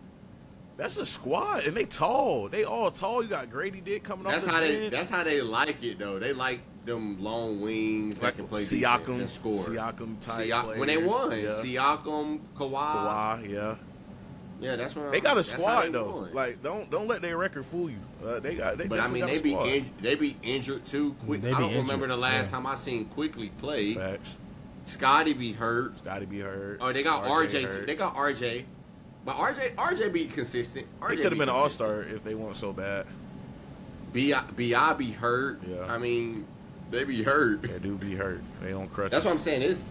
That's a squad, and they tall. They all tall. You got Grady Dick coming That's off the how bench. that's how they like it though. They like them long wings that like can play Siakam, defense and score. Siakam type When they players. won, Yeah. Siakam, Kawhi. Kawhi, yeah. Yeah, that's what They got a that's how squad they though. won. Like don't let their record fool you. They but I definitely mean, got a squad. they be injured too. Quick. They I be don't remember injured, the last yeah. time I seen Quickly play. Facts. Scotty be hurt. Scotty be hurt. Oh, they got RJ. hurt. They got RJ. But RJ be consistent. RJ He could have be been an consistent. all-star if they weren't so bad. Bi be hurt. Yeah. I mean, they be hurt. They do be hurt. They on crutches. That's what I'm saying. Is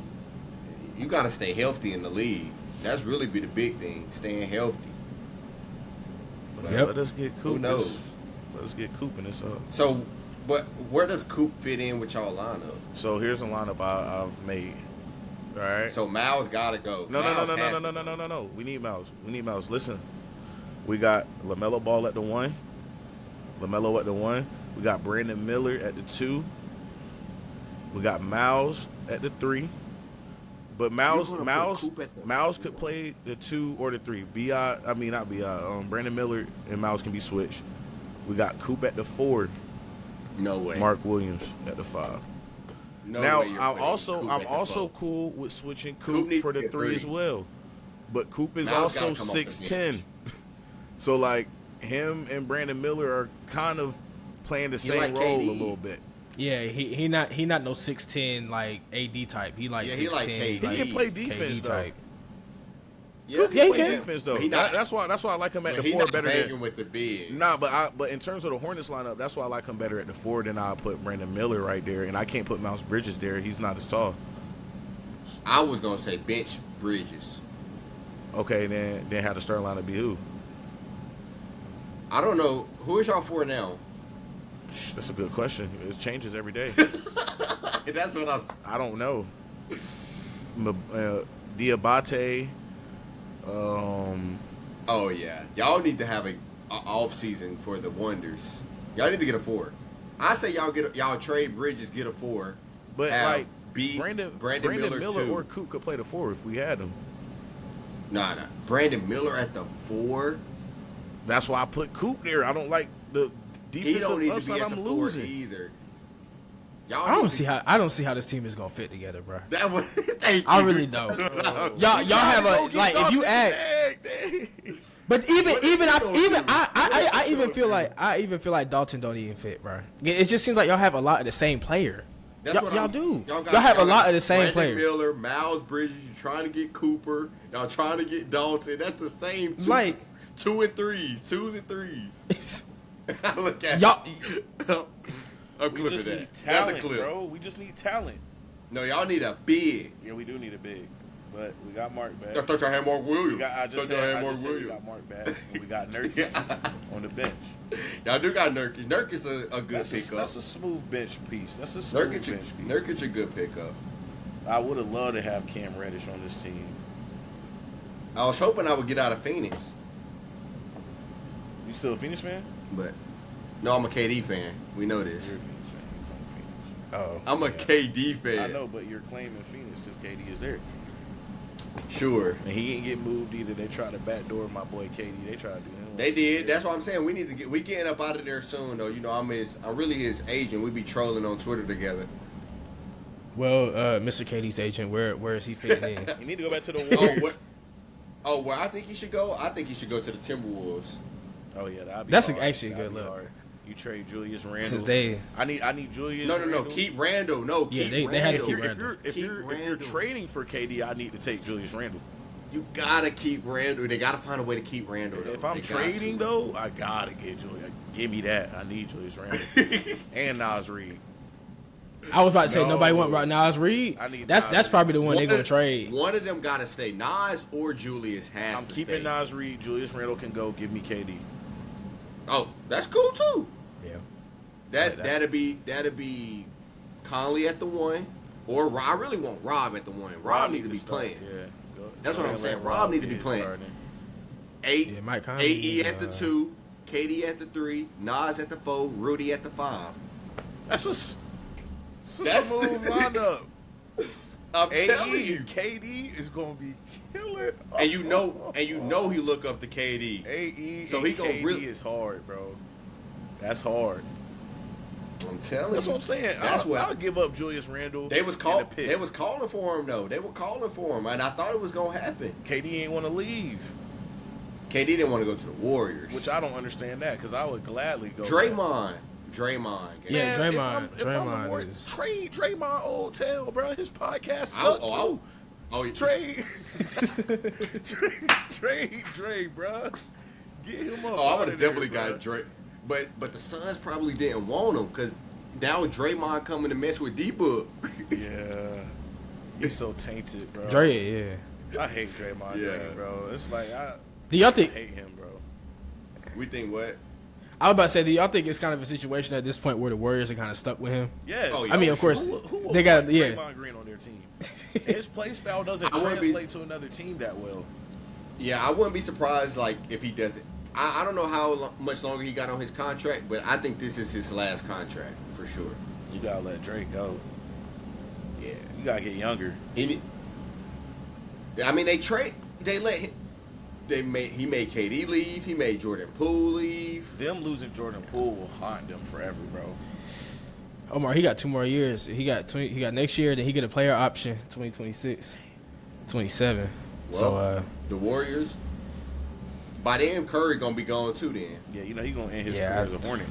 you got to stay healthy in the league. That's really be the big thing. Staying healthy. But, Yep. Let us get Coop. Who knows? Let us get Coop in this up. So, but where does Coop fit in with y'all lineup? So here's a lineup I've made. All right. So Miles gotta go. No. Miles has to No. We need Miles. Listen, we got LaMelo Ball at the 1. LaMelo at the 1. We got Brandon Miller at the 2. We got Miles at the 3. But Miles You're gonna put Coop at the Miles could play the 2 or the 3. Brandon Miller and Miles can be switched. We got Coop at the 4. No way. Mark Williams at the 5. No Now way you're I'm putting also Coop I'm at the also 4. cool with switching Coop Coop needs for to the get 3 as 30. well. But Coop is Miles also gotta come off the 6'10". So like him and Brandon Miller are kind of playing the same like role KD. a little bit. Yeah, he not no 6'10" like AD type. He like Yeah, 6'10". he like KD. He can play KD defense though. type. Yeah, Coop Yeah, can he play can. defense though. But he not- That's why I like him at but the he 4 not better banging than. with the big. Nah, but in terms of the Hornets lineup, that's why I like him better at the 4 than I put Brandon Miller right there, and I can't put Miles Bridges there. He's not as tall. I was gonna say bench Bridges. Okay, then how the starting lineup be who? I don't know who is y'all for now. That's a good question. It changes every day. That's what I'm. I don't know. Diabate. Oh yeah, y'all need to have a off season for the Wonders. Y'all need to get a 4. I say y'all trade Bridges, get a 4. But have like Brandon Miller Miller or Coop could play the 4 if we had him. Nah. Brandon Miller at the 4. That's why I put Coop there. I don't like the He don't defensive need to upside be at I'm the 4 losing. either. I don't see how this team is gonna fit together, bro. That was, thank you. I really don't. Y'all have a like if you add. But I even feel like Dalton don't even fit, bro. It just seems like y'all have a lot of the same player. Y'all do. Y'all have a lot of the same player. Brandon Miller, Miles Bridges. You're trying to get Cooper. Y'all trying to get Dalton. That's the same. 2 and 3s, 2s and 3s. Look at y'all. I'm We clipping just that. need That's talent, a clip. bro. We just need talent. No, y'all need a big. Yeah, we do need a big, but we got Mark back. I thought y'all had Mark Williams. I just said we got Mark back. And we got Nurkic on the bench. Y'all do got Nurkic. Nurkic's a good pickup. That's a smooth bench piece. That's a smooth bench piece. Nurkic a good pickup. I would have loved to have Cam Reddish on this team. I was hoping I would get out of Phoenix, You still a Phoenix fan? but no, I'm a KD fan. We know this. You're a Phoenix fan. You claim Phoenix. Oh, I'm a KD fan. I know, but you're claiming Phoenix because KD is there. Sure. And he ain't get moved either. They tried to backdoor my boy KD. They tried to do him. They did. That's what I'm saying. We getting up out of there soon though. You know, I'm really his agent. We be trolling on Twitter together. well, Mr. KD's agent, where is he fitting in? You need to go back to the Warriors. Where I think he should go? I think he should go to the Timberwolves. Oh yeah, that'd be That's hard. actually a That'd good be look. hard. You trade Julius Randle. Since they, I need Julius. No. Randle. Keep Randall. No, Yeah, keep they Randall. had to keep If Randle. you're Keep Randle. trading for KD, I need to take Julius Randle. You gotta keep Randall. They gotta find a way to keep Randall. Though. If I'm They got trading to. though, I gotta get Julius. Give me that. I need Julius Randle and Nas Reed. I was about to say No. nobody want Nas Reed. I need That's Nas probably the Reed. one they're gonna trade. One of them gotta stay. Nas or Julius has I'm to keeping stay. Nas Reed. Julius Randle can go. Give me KD. Oh, that's cool too. Yeah. That Like that. that'd be Conley at the 1, or I really want Rob at the 1. Rob need to be start. playing. Yeah. That's Go what I'm ahead, saying. let Rob need to be get playing. started. 8, Yeah, Mike Conley, AE at the 2, KD at the 3, Nas at the 4, Rudy at the 5. That's a That's smooth lineup. I'm AE telling you. and KD is gonna be killing. And you know he look up to KD. AE So and he gonna KD really- is hard, bro. That's hard. I'm telling That's you. what I'm saying. That's I'll give up Julius Randle. They was and call, a pick. They was calling for him though. They were calling for him, and I thought it was gonna happen. KD ain't want to leave, KD didn't want to go to the Warriors. which I don't understand that because I would gladly go. Draymond. Yeah, Man, Draymond- if I'm the Draymond Warriors, is- trade Draymond old tail, bro. His podcast I- sucked oh, too. Oh, Trade, trade Dre, bro. Get him up. Oh, I out would of have there, definitely bro. got Dre. But the Suns probably didn't want him because now Draymond coming to mess with D-Book. Yeah, he's so tainted, bro. Dre, yeah. I hate Draymond Yeah. Green, bro. It's like Do y'all I think? hate him, bro. We think what? I was about to say, do y'all think it's kind of a situation at this point where the Warriors are kind of stuck with him? Yes. Oh, yeah. I mean, of course, Who they got want yeah. Draymond Green on their team. His play style doesn't I wouldn't be- translate to another team that well. Yeah, I wouldn't be surprised like if he doesn't. I don't know how much longer he got on his contract, but I think this is his last contract for sure. You gotta let Drake go. Yeah. You gotta get younger. He made KD leave. He made Jordan Poole leave. Them losing Jordan Poole will haunt them forever, bro. Omar, he got 2 more years. He got next year, then he get a player option 2026, 27. Well, the Warriors. By then, Curry gonna be gone too. Then Yeah, you know he gonna end his Yeah, career as a Hornet.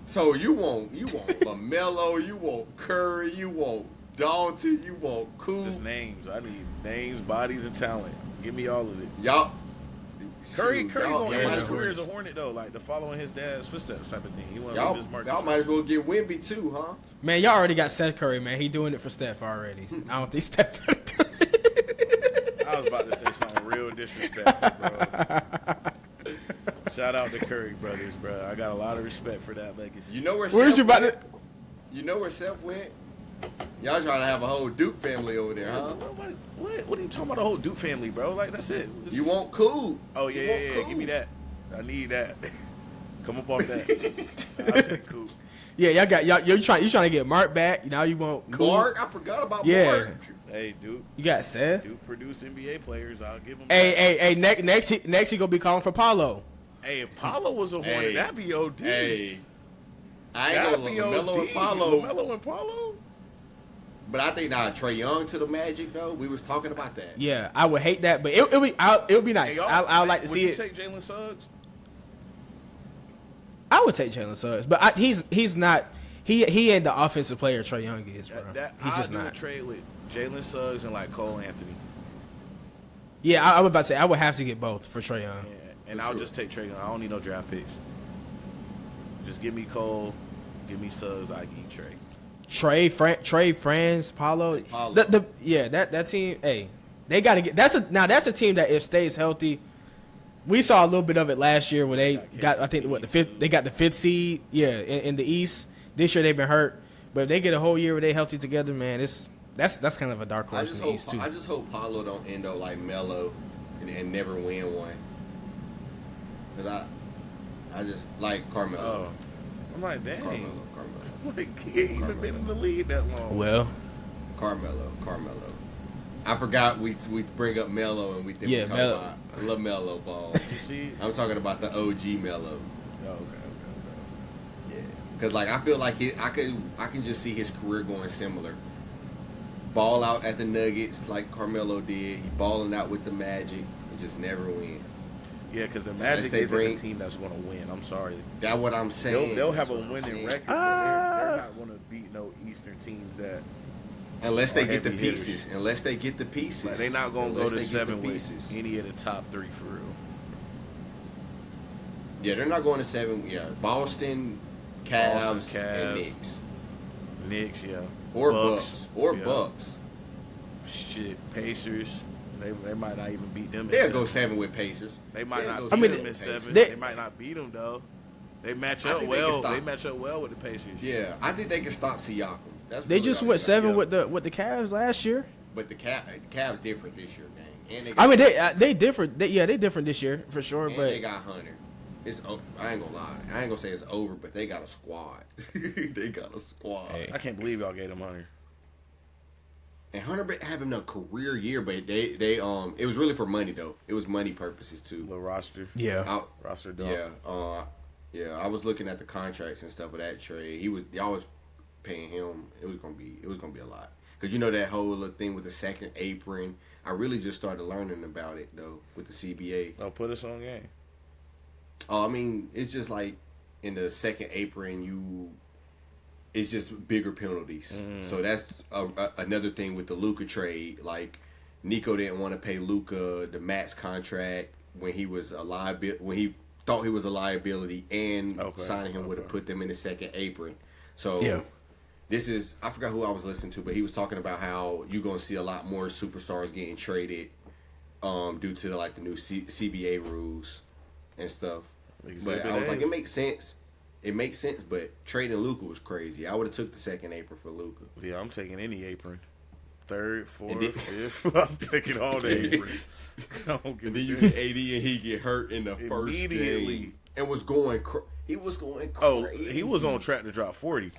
so you want LaMelo, you want Curry, you want Dalton, you want Kuz. Just names. I need names, bodies, and talent. Give me all of it. Y'all. Curry shoot, gonna y'all end might his as career well- as a Hornet though, like the following his dad's footsteps type of thing. He want to Y'all, leave his mark. y'all might as well get Wemby too, huh? Man, y'all already got Seth Curry, man. He doing it for Steph already. I don't think Steph gonna do it. I was about to say something real disrespectful, bro. Shout out to Curry brothers, bro. I got a lot of respect for that legacy. You know where? Where's Seth you about went? to? You know where Seth went? Y'all trying to have a whole Duke family over there, huh? What are you talking about? The whole Duke family, bro? Like that's it. It's You just- want cool? Oh You yeah, want yeah, yeah. Kuz. Give me that. I need that. Come up off that. I'll take Coop. Yeah, you trying to get Mark back. Now you want Coop. Mark? I forgot about Mark. Hey, dude. You got Seth. Dude produce NBA players. I'll give him. Hey. Next he gonna be calling for Paulo. Hey, if Paulo was a Hornet, that'd be OD. Hey, I ain't That'd gonna be Melo OD. and Paulo. Melo and Paulo. But I think Trae Young to the Magic though. We was talking about that. Yeah, I would hate that, but it would be nice. Hey, I would like to see it. Would you take Jalen Suggs? I would take Jalen Suggs, but he's not. He ain't the offensive player Trae Young is, bro. He's just not. I trade with Jalen Suggs and like Cole Anthony. Yeah, I was about to say I would have to get both for Trae Young. Yeah, and I'll just take Trae Young. I don't need no draft picks. Just give me Cole, give me Suggs. I can eat Trae. Trey, Franz, Paulo. That team. Hey, they got to get. That's a team that if stays healthy. We saw a little bit of it last year when they got I think the fifth. They got the 5th seed. Yeah, in the East. This year they've been hurt, but if they get a whole year where they healthy together, man, that's kind of a dark horse in the East too. I just hope Paulo don't end up like Melo and never win one. Cause I just like Carmelo. Oh, I'm like, dang. Carmelo. Like, he ain't even been in the league that long. Well, Carmelo. I forgot we bring up Melo and we think we talk about LaMelo Ball. You see? I'm talking about the OG Melo. Oh, okay. Yeah, because like I feel like I can just see his career going similar. Ball out at the Nuggets like Carmelo did. He balling out with the Magic and just never win. Yeah, because the Magic isn't a team that's going to win. I'm sorry. That's what I'm saying. They'll have a winning record, but they're not going to beat no Eastern teams that. Unless they get the pieces. Hitters. Unless they get the pieces. Like, they're not going to go to 7 with any of the top 3 for real. Yeah, they're not going to 7. Yeah, Boston, Cavs, and Knicks. Knicks, yeah. Or Bucks. Bucks. Shit, Pacers. They might not even beat them. They'll go 7 with Pacers. They might not beat them at 7. They might not beat them though. They match up well. They match up well with the Pacers. Yeah, I think they can stop Siakam. They just went 7 with the Cavs last year. But the Cavs different this year, gang. And they different. They different this year for sure. And but they got Hunter. I ain't gonna lie. I ain't gonna say it's over, but they got a squad. They got a squad. Hey. I can't believe y'all gave them Hunter. And Hunter been having a career year, but they it was really for money though. It was money purposes too. The roster. Yeah. Roster dog. Yeah. Yeah. I was looking at the contracts and stuff of that trade. Y'all was paying him. It was gonna be a lot. Cause you know that whole little thing with the second apron. I really just started learning about it though with the CBA. Oh, put us on game. Oh, I mean, it's just like in the second apron, it's just bigger penalties. So that's another thing with the Luka trade. Like Nico didn't want to pay Luka the max contract when he was a when he thought he was a liability, and signing him would have put them in the second apron. So this is, I forgot who I was listening to, but he was talking about how you're gonna see a lot more superstars getting traded due to like the new CBA rules and stuff. But I was like, it makes sense. It makes sense, but trading Luka was crazy. I would have took the second apron for Luka. Yeah, I'm taking any apron. 3rd, 4th, 5th. I'm taking all the aprons. And then you get AD and he get hurt in the first game. And was going he was going crazy. Oh, he was on track to drop 40.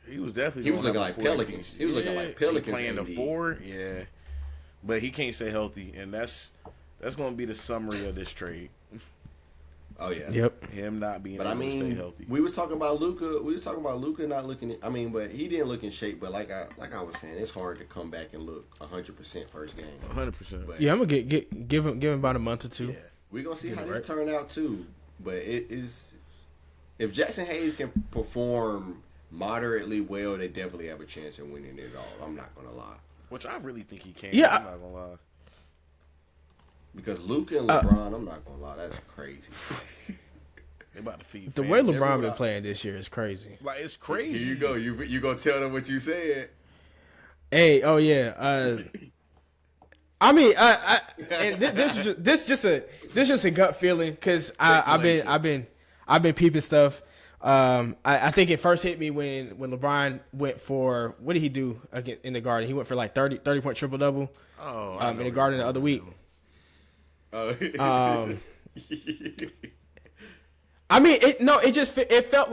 He was definitely. He was looking like Pelicans. He was looking like Pelicans. Playing the 4, yeah. But he can't stay healthy, and that's going to be the summary of this trade. Oh yeah. Yep. Him not being able to stay healthy. We was talking about Luka. We was talking about Luka not looking. But he didn't look in shape. But like I was saying, it's hard to come back and look 100% first game. 100%. Yeah, I'm gonna give him about a month or 2. Yeah, we gonna see how this turn out too. But it is, if Jackson Hayes can perform moderately well, they definitely have a chance of winning it all. I'm not gonna lie. Which I really think he can. Yeah, I'm not gonna lie. Because Luka and LeBron, I'm not gonna lie, that's crazy. They about to feed the fans. way LeBron been playing this year is crazy. Like, it's crazy. Here you go. You gonna tell them what you said? Hey, oh yeah. I mean, and this just a gut feeling because I've been peeping stuff. I think it first hit me when LeBron went for, what did he do again in the Garden? He went for like 30-point triple double. Oh, in the Garden the other week. I mean, it felt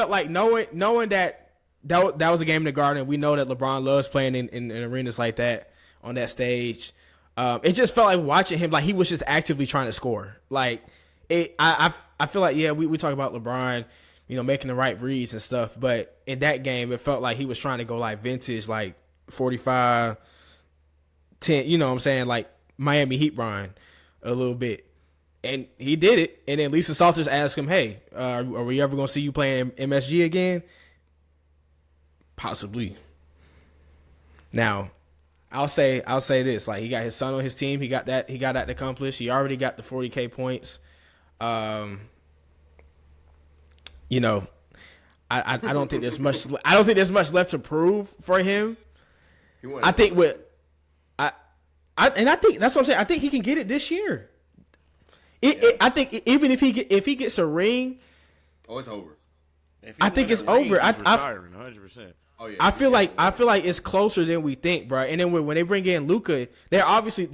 like knowing that was a game in the Garden. We know that LeBron loves playing in arenas like that on that stage. It just felt like watching him, like he was just actively trying to score. Like I feel like we talk about LeBron, making the right reads and stuff, but in that game it felt like he was trying to go like vintage, like 45, 10. You know what I'm saying, like Miami Heat Brian a little bit. And he did it. And then Lisa Salters asked him, "Hey, are we ever gonna see you playing MSG again?" Possibly. Now, I'll say this: like he got his son on his team. He got that accomplished. He already got the 40K points. I don't think there's much. I don't think there's much left to prove for him. I think I think that's what I'm saying. I think he can get it this year. I think even if he gets a ring, it's over. I think it's over. He's retiring 100%. Oh yeah. I feel like it's closer than we think, bro. And then when they bring in Luka, they're obviously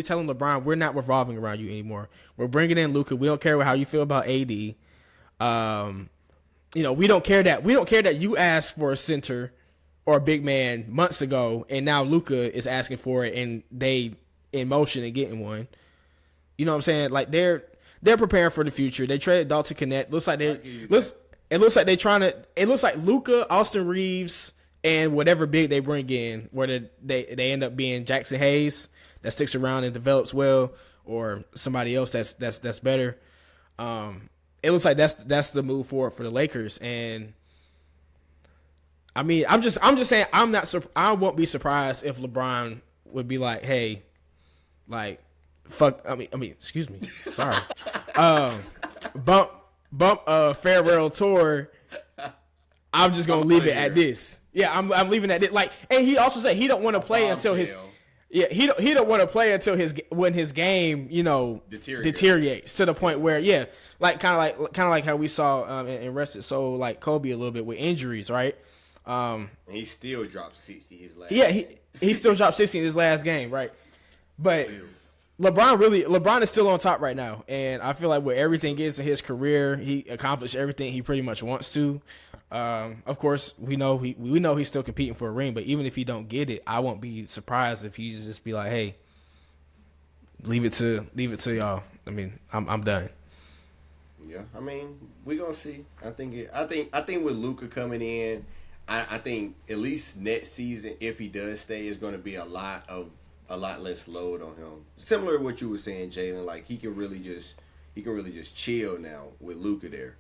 telling LeBron, we're not revolving around you anymore. We're bringing in Luka. We don't care how you feel about AD. We don't care that you asked for a center or a big man months ago, and now Luka is asking for it, and they in motion and getting one. You know what I'm saying? Like they're preparing for the future. They traded Dalton Connect. It looks like Luka, Austin Reeves, and whatever big they bring in, whether they end up being Jackson Hayes that sticks around and develops well, or somebody else that's better. It looks like that's the move forward for the Lakers. And I mean, I'm just saying I won't be surprised if LeBron would be like, hey, like. Fuck. I mean. Excuse me. Sorry. Bump. Farewell tour. I'm just gonna leave it at this. Yeah, I'm leaving it at this. Like, and he also said he don't want to play until his. Yeah, he don't want to play until when his game deteriorates to the point where like kind of like how we saw in Rested Soul, like Kobe a little bit with injuries, right? And he still dropped 60 his last. Yeah, he still dropped 60 in his last game, right? But. LeBron is still on top right now, and I feel like where everything is in his career, he accomplished everything he pretty much wants to. Of course, we know he's still competing for a ring, but even if he don't get it, I won't be surprised if he just be like, "Hey, leave it to y'all." I mean, I'm done. Yeah, I mean, we gonna see. I think with Luka coming in, I think at least next season, if he does stay, is going to be a lot less load on him. Similar to what you were saying, Jalen. Like he can really just chill now with Luka there.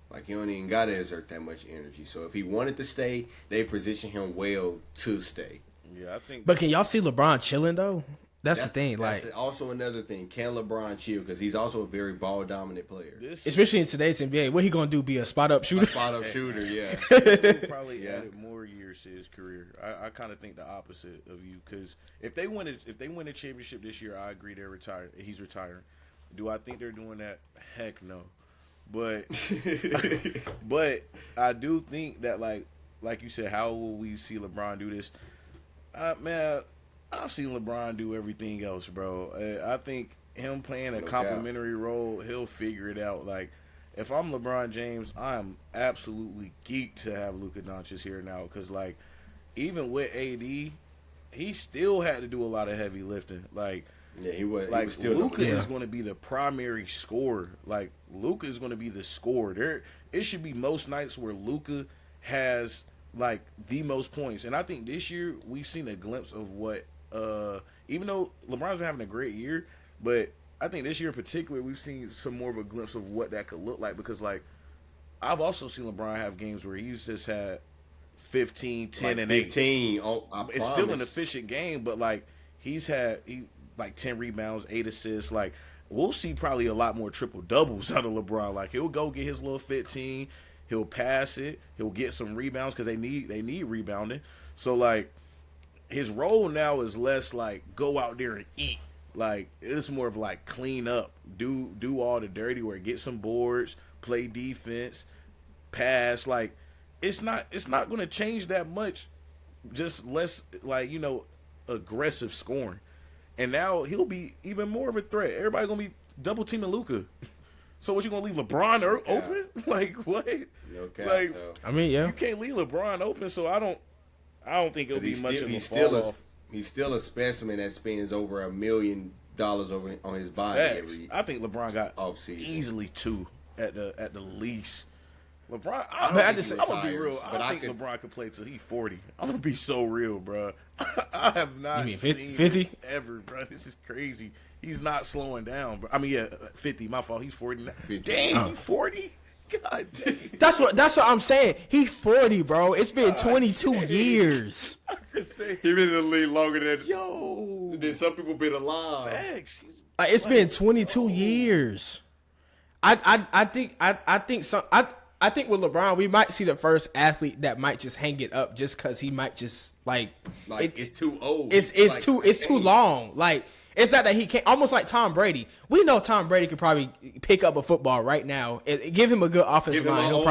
Like he don't even gotta exert that much energy. So if he wanted to stay, they position him well to stay. Yeah, I think. But can y'all see LeBron chilling though? That's the thing. That's also another thing. Can LeBron chill? Because he's also a very ball dominant player. Especially in today's NBA. What he gonna do? Be a spot up shooter? A spot up shooter, yeah. Probably added more years to his career. I kind of think the opposite of you, because if they win a championship this year, I agree they're retired. He's retiring. Do I think they're doing that? Heck no. But but I do think that like you said, how will we see LeBron do this? Man, I've seen LeBron do everything else, bro. I think him playing a complimentary role, he'll figure it out. Like, if I'm LeBron James, I'm absolutely geeked to have Luka Doncic here now, because, like, even with AD, he still had to do a lot of heavy lifting. Like, yeah, he was still Luka is going to be the primary scorer. Like, Luka is going to be the scorer. It should be most nights where Luka has, like, the most points. And I think this year we've seen a glimpse of what even though LeBron's been having a great year, but I think this year in particular we've seen some more of a glimpse of what that could look like, because like I've also seen LeBron have games where he's just had 15, 10, like and 15. 8. It's still an efficient game, but like he's had 10 rebounds, 8 assists. Like we'll see probably a lot more triple doubles out of LeBron. Like he'll go get his little 15, he'll pass it, he'll get some rebounds because they need rebounding. So like his role now is less like go out there and eat. Like it's more of like clean up, do all the dirty work, get some boards, play defense, pass. Like it's not going to change that much, just less like aggressive scoring. And now he'll be even more of a threat. Everybody gonna be double teaming Luka. So what, you gonna leave LeBron open? Like what? No cap, Like though. I mean, yeah. you can't leave LeBron open. So I don't think it'll be much of a he's fall off. He's still a specimen that spends over $1 million over on his body Facts. every I think LeBron got offseason. easily 2 at the least. LeBron, I I'm think gonna be retires, real. but I I think could- LeBron could play till he's 40. I'm gonna be so real, bro. I have not You mean seen 50? this ever, bro. This is crazy. He's not slowing down, bro. I mean, yeah, 50. My fault. He's 40 now. 50. Damn, 40. God damn. That's what I'm saying. He 40, bro. It's been 22 years. I'm just saying. He been in the league longer Yo, than some people been alive. facts. He's Like, it's been 22 years. I think with LeBron, we might see the first athlete that might just hang it up just because he might just like It's too old. it's too long. Like, it's not that he can't. Almost like Tom Brady. We know Tom Brady could probably pick up a football right now. Give him a good offensive Give him line. a He'll O-line?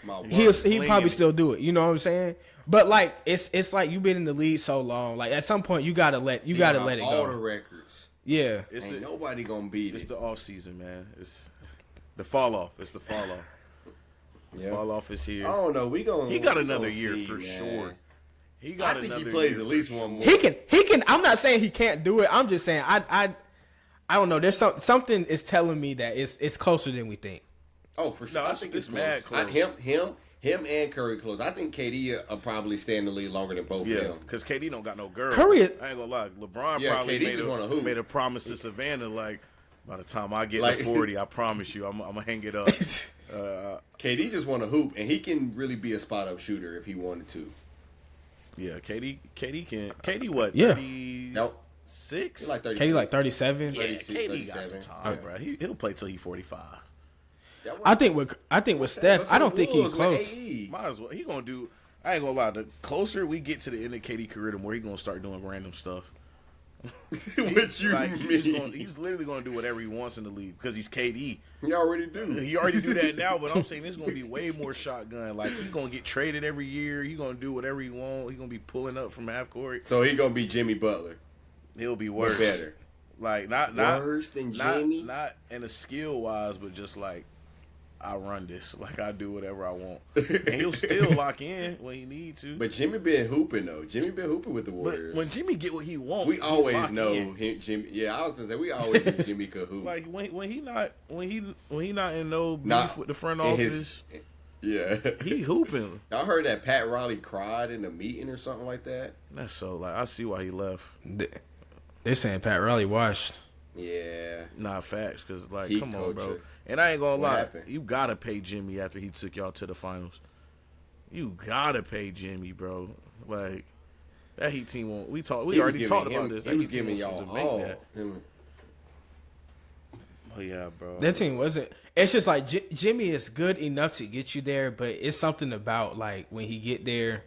probably My he'll word. probably still do it. You know what I'm saying? But like it's like you've been in the league so long. Like at some point you gotta let it all go. the records. Yeah. Ain't nobody gonna beat It's it. the off season, man. It's the fall off. It's the fall off. Yeah. Fall off is here. I don't know. He got we another gonna year see, for man. sure. He got I think another he plays year at least for one sure. more. He can. I'm not saying he can't do it. I'm just saying I don't know. There's something is telling me that it's closer than we think. Oh, for sure. No, I it's think it's mad close. close. Him and Curry close. I think KD will probably stay in the league longer than both Yeah, of them. because KD don't got no girl. Curry- I ain't gonna lie. LeBron Yeah, probably KD just wanna hoop. made a promise to Savannah, like, by the time I get Like- to 40, I promise you, I'm gonna hang it up. KD just want to hoop, and he can really be a spot up shooter if he wanted to. Yeah, KD can. KD what? Yeah. 36? No, Six? he's like 36. KD like 37. Yeah, 36, KD got some 37. time, Yeah. bro. He'll play till he's 45. That I think with Steph, I don't think he's close. Might as well. He gonna do. I ain't gonna lie. The closer we get to the end of KD career, the more he gonna start doing random stuff. What you Like, mean? he's literally gonna do whatever he wants in the league because he's KD. He already do. He already do that now, but I'm saying it's gonna be way more shotgun. Like, he's gonna get traded every year. He's gonna do whatever he want. He's gonna be pulling up from half court. So he gonna be Jimmy Butler. He'll be But worse. better. Like not Worse than Jimmy? Not in a skill wise, but just like, I run this. Like, I do whatever I want, and he'll still lock in when he need to. But Jimmy been hooping though. Jimmy been hooping with the But Warriors. when Jimmy get what he wants, we he always lock know in. him, Jimmy. Yeah, I was gonna say we always knew Jimmy could hoop. Like when he not in no beef Not with the front in office, yeah. he hooping. I heard that Pat Riley cried in a meeting or something like that. That's so like I see why he left. They're saying Pat Riley washed. Yeah. Nah, facts, because like, Heat come on, bro. culture. And I ain't gonna What lie, happened? you gotta pay Jimmy after he took y'all to the finals. You gotta pay Jimmy, bro. Like, that Heat team won't. We He already was talked giving about this. He That was Heat team giving supposed y'all to make all. that. Him- Oh yeah, bro. That team wasn't. It's just like Jimmy is good enough to get you there, but it's something about like when he get there,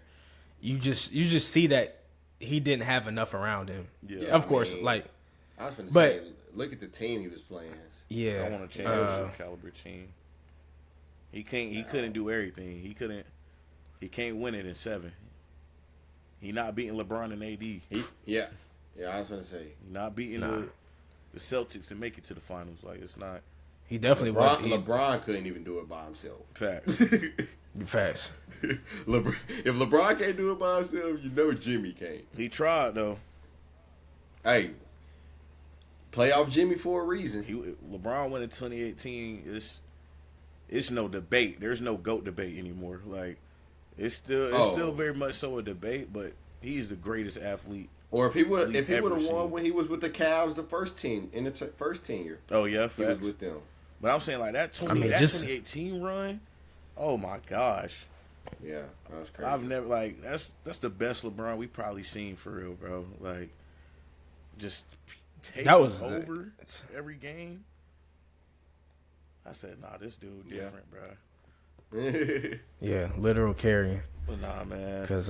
you just see that he didn't have enough around him. Yeah, of I course, mean, like I was gonna But- say, look at the team he was playing. yeah. I want a championship caliber team. He couldn't do everything. He can't win it in 7. He not beating LeBron and AD. Yeah, I was gonna say. He not beating the Celtics to make it to the finals. Like, it's not He definitely was. LeBron couldn't even do it by himself. facts. Facts. If LeBron can't do it by himself, you know Jimmy can't. He tried though. Hey, playoff Jimmy for a reason. LeBron went in 2018. It's no debate. There's no GOAT debate anymore. Like, it's still very much so a debate, but he's the greatest athlete. Or if he would We've have ever won seen. when he was with the Cavs, the first team in the first tenure, Oh yeah, he was facts. with them. But I'm saying like that 2018 run. Oh my gosh, Yeah, that was crazy. I've never like that's the best LeBron we probably seen for real, bro. Like, just taking That was over every game. I said, nah, this dude different, bro. Yeah, literal carrying. But nah, man, Because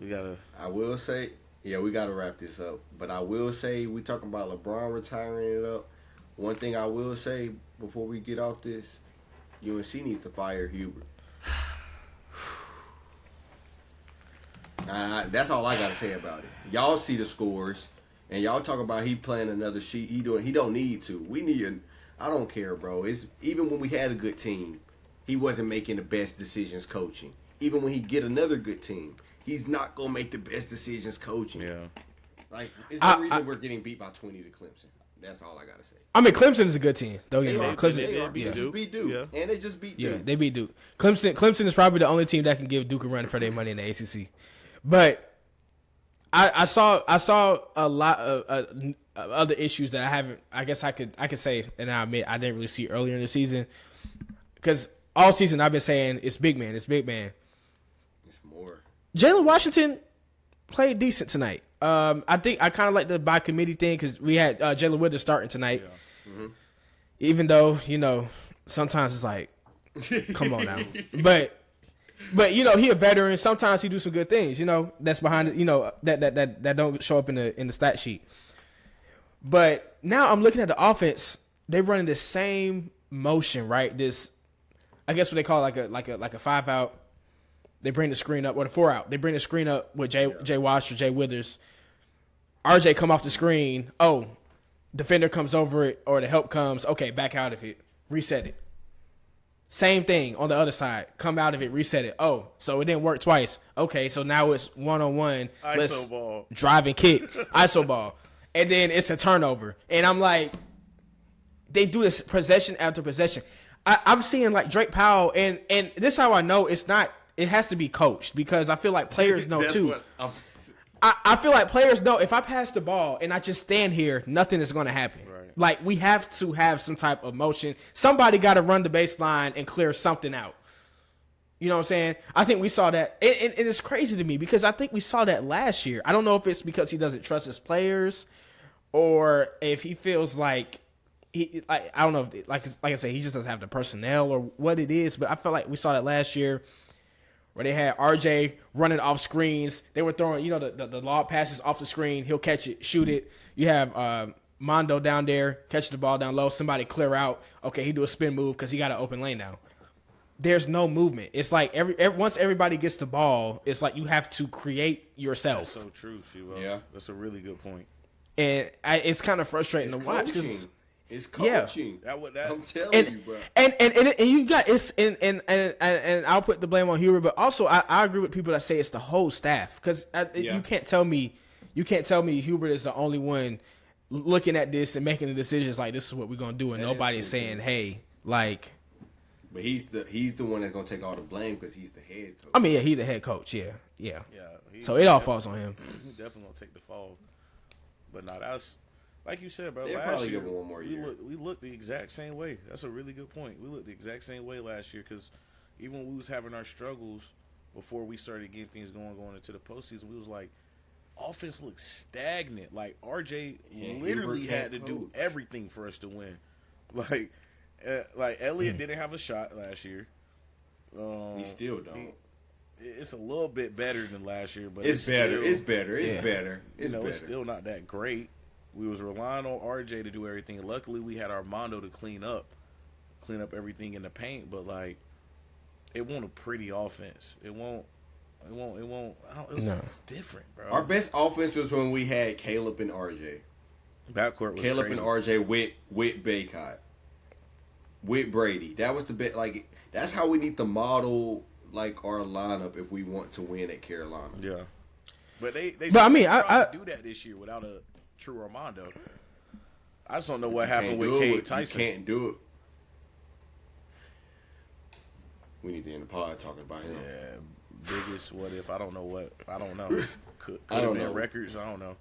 we gotta. I will say, yeah, we got to wrap this up. But I will say, we talking about LeBron retiring it up. One thing I will say before we get off this, UNC needs to fire Hubert. That's all I got to say about it. Y'all see the scores, and y'all talk about he playing another sheet. He don't need to. We need I don't care, bro. It's even when we had a good team, he wasn't making the best decisions coaching. Even when he get another good team, he's not gonna make the best decisions coaching. Yeah. Like, it's the reason we're getting beat by 20 to Clemson. That's all I gotta say. I mean, Clemson is a good team. Don't get me wrong. Clemson, Clemson, they just beat Duke, and they just beat Duke. Yeah, they beat Duke. Clemson is probably the only team that can give Duke a run for their money in the ACC. But I saw a lot of other issues that I haven't. I guess I could say, and I admit I didn't really see earlier in the season, because all season I've been saying it's big man, it's big man. It's more. Jalen Washington played decent tonight. I think I kind of like the by committee thing because we had Jalen Withers starting tonight. Yeah. Mm-hmm. Even though, sometimes it's like, come on now. But he a veteran. Sometimes he do some good things, that's behind it, that don't show up in the stat sheet. But now I'm looking at the offense. They're running the same motion, right? This, I guess what they call like a 5-out. They bring the screen up, or the 4-out. They bring the screen up with Jay Wash or Jay Withers. RJ come off the screen. Oh, defender comes over it, or the help comes. Okay, back out of it. Reset it. Same thing on the other side. Come out of it, reset it. Oh, so it didn't work twice. Okay, so now it's one-on-one. ISO ball. Drive and kick. ISO ball. And then it's a turnover. And I'm like, they do this possession after possession. I'm seeing like Drake Powell, and this is how I know it's not. It has to be coached, because I feel like players know too. I feel like players know if I pass the ball and I just stand here, nothing is going to happen. Right. Like, we have to have some type of motion. Somebody got to run the baseline and clear something out. You know what I'm saying? I think we saw that. And it's crazy to me because I think we saw that last year. I don't know if it's because he doesn't trust his players or if he feels like I don't know if, like I said, he just doesn't have the personnel or what it is. But I felt like we saw that last year, where they had RJ running off screens. They were throwing, the lob passes off the screen. He'll catch it, shoot it. You have Mondo down there, catch the ball down low. Somebody clear out. Okay, he do a spin move because he got an open lane now. There's no movement. It's like once everybody gets the ball, it's like you have to create yourself. That's so true, Shiva. Yeah. That's a really good point. And it's kind of frustrating to watch. It's coaching. Yeah. I'm telling you, bro. And you got it's and I'll put the blame on Hubert, but also I agree with people that say it's the whole staff, because you can't tell me Hubert is the only one looking at this and making the decisions like this is what we're gonna do, and nobody's saying, hey, like. But he's the one that's gonna take all the blame because he's the head coach. I mean, yeah, he's the head coach. Yeah. So it all falls on him. He definitely gonna take the fall. But no, that's. Like you said, bro, They'll last probably year, give him one more year. we looked the exact same way. That's a really good point. We looked the exact same way last year because even when we was having our struggles before we started getting things going into the postseason, we was like, offense looks stagnant. Like, RJ literally had to do everything for us to win. Like Elliott didn't have a shot last year. He still don't. It's a little bit better than last year, but it's better. Still, it's better. It's better. It's better. It's still not that great. We was relying on RJ to do everything. Luckily, we had Armando to clean up everything in the paint. But like, it won't a pretty offense. It's different, bro. Our best offense was when we had Caleb and RJ. Backcourt was Caleb crazy. and RJ with Baycott, with Brady. That was the best. Like, that's how we need to model like our lineup if we want to win at Carolina. Yeah, but they But I mean, I do that this year without a true Armando. I just don't know what happened with Cade Tyson. You can't do it. We need to end the pod talking about him. Yeah, biggest what if? I don't know. Could have been records. I don't know.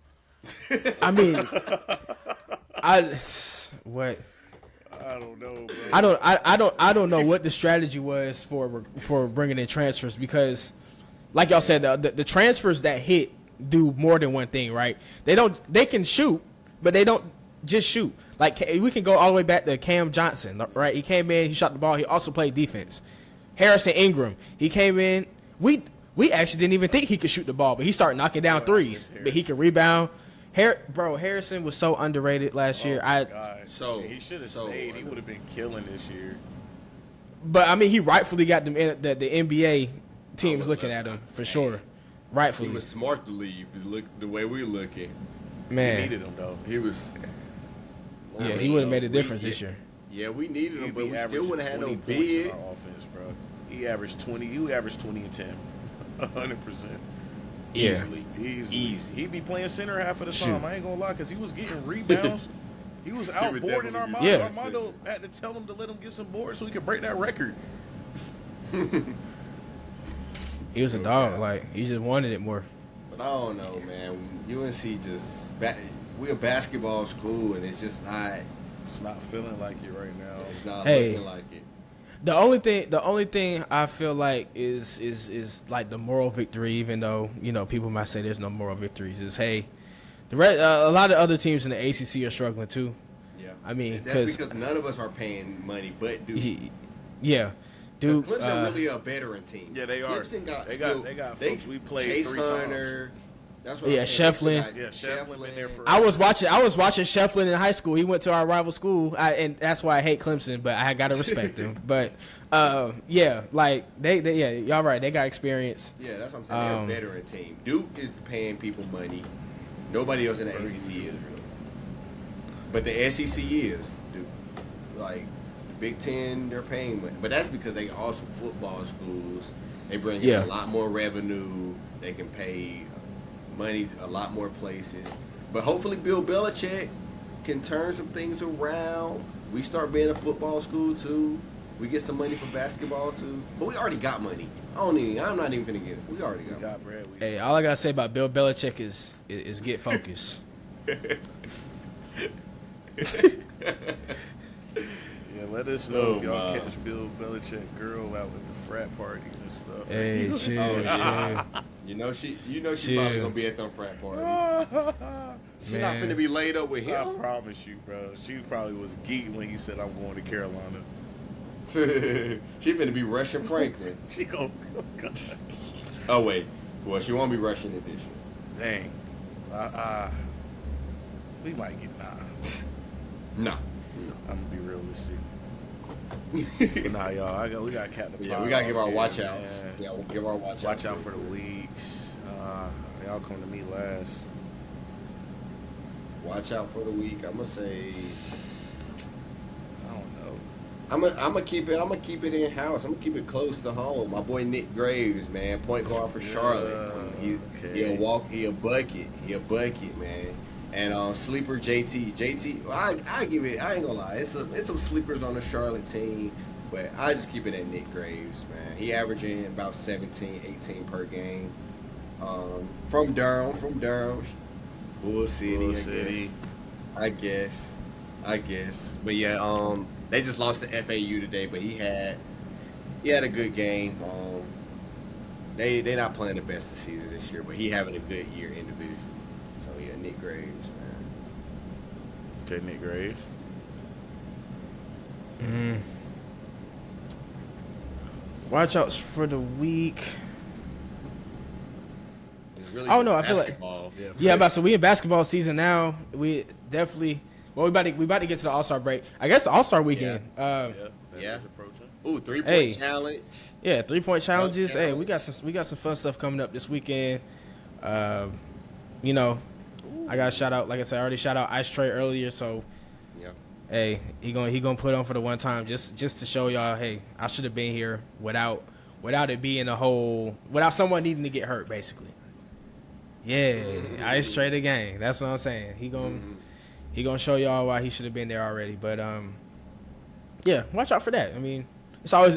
I mean, I don't know, bro. I don't know what the strategy was for bringing in transfers, because, like y'all said, the transfers that hit do more than one thing, right? They can shoot, but they don't just shoot. Like, we can go all the way back to Cam Johnson, right? He came in, he shot the ball, he also played defense. Harrison Ingram, he came in. We actually didn't even think he could shoot the ball, but he started knocking down threes. But he can rebound. Harrison was so underrated last year. He should have stayed. He would have been killing this year. But I mean, he rightfully got them in the NBA teams looking at him for sure. Rightfully, he was smart to leave. Look the way we looking. Man, he needed him though. He was. Yeah, he would have made a difference this year. Yeah, we needed him, He'd but be we still averaging wouldn't have had 20 no points in big. our offense, bro. He averaged 20. You averaged 20 and 10, 100%. Easily. Easy. He'd be playing center half of the Shoot. time. I ain't gonna lie, because he was getting rebounds. He was outboarding Armando. Yeah. Armando had to tell him to let him get some boards so he could break that record. He was a dog. Like, he just wanted it more. But I don't know, man. UNC just we're a basketball school, and it's just not. It's not feeling like it right now. It's not Hey. looking like it. The only thing I feel like is like the moral victory, even though people might say there's no moral victories. Is hey, a lot of other teams in the ACC are struggling too. Yeah, I mean, that's because none of us are paying money, but Duke. Yeah, Duke. Clemson really a veteran team. Yeah, they are. Clemson got They got folks we played Chase 3 Hunter. times. That's what Yeah, I'm saying. Shefflin. Yeah, Shefflin been there for. I was watching Shefflin in high school. He went to our rival school, and that's why I hate Clemson. But I gotta respect him. But yeah, like they yeah, y'all right. They got experience. Yeah, that's what I'm saying. They're a veteran team. Duke is paying people money. Nobody else in the ACC is really. But the SEC is, Duke. Like Big Ten, they're paying money, but that's because they also football schools. They bring in a lot more revenue. They can pay money a lot more places. But hopefully Bill Belichick can turn some things around. We start being a football school too. We get some money for basketball too. But we already got money. I'm not even gonna get it. We already got money. bread. Hey, all I gotta say about Bill Belichick is get focused. Yeah, let us know if y'all catch Bill Belichick girl out with the frat parties and stuff. Hey, shit. You know she probably gonna be at them frat parties. She not finna be laid up with I him. promise you, bro. She probably was geeked when he said, "I'm going to Carolina." She finna be rushing Franklin. She go, oh, God. Oh wait, well she won't be rushing it this year. Dang. We might get No. I'm gonna be realistic. But nah, y'all. We got Captain. Yeah, we gotta give our watch outs. Man. Yeah, we'll give our watch outs. Watch out for the weeks. Y'all come to me last. Watch out for the week. I'm gonna say. I don't know. I'm gonna keep it in house. I'm gonna keep it close to home. My boy Nick Graves, man, point guard for Charlotte. He a bucket, man. And sleeper JT. I give it. I ain't gonna lie. It's some sleepers on the Charlotte team, but I just keep it at Nick Graves, man. He averaging about 17, 18 per game. From Durham, Bull City. I guess. But yeah, they just lost to FAU today, but he had a good game. They not playing the best of the season this year, but he having a good year individually. So yeah, Nick Graves, man. Okay, Nick Graves. Watch outs for the week. It's really Oh no, I feel like basketball. so we in basketball season now. We definitely we about to get to the All-Star break. I guess the All-Star weekend. That Yeah. is approaching. Ooh, 3-point Hey. challenge. Yeah, 3-point challenges. Challenge. Hey, we got some fun stuff coming up this weekend. I got to shout out, like I said, I already shout out Ice Trey earlier. So, Yeah. hey, he gonna put on for the one time just to show y'all. Hey, I should have been here without it being without someone needing to get hurt, basically. Yeah, Ice Trey the gang. That's what I'm saying. He gonna show y'all why he should have been there already. But yeah, watch out for that. I mean, I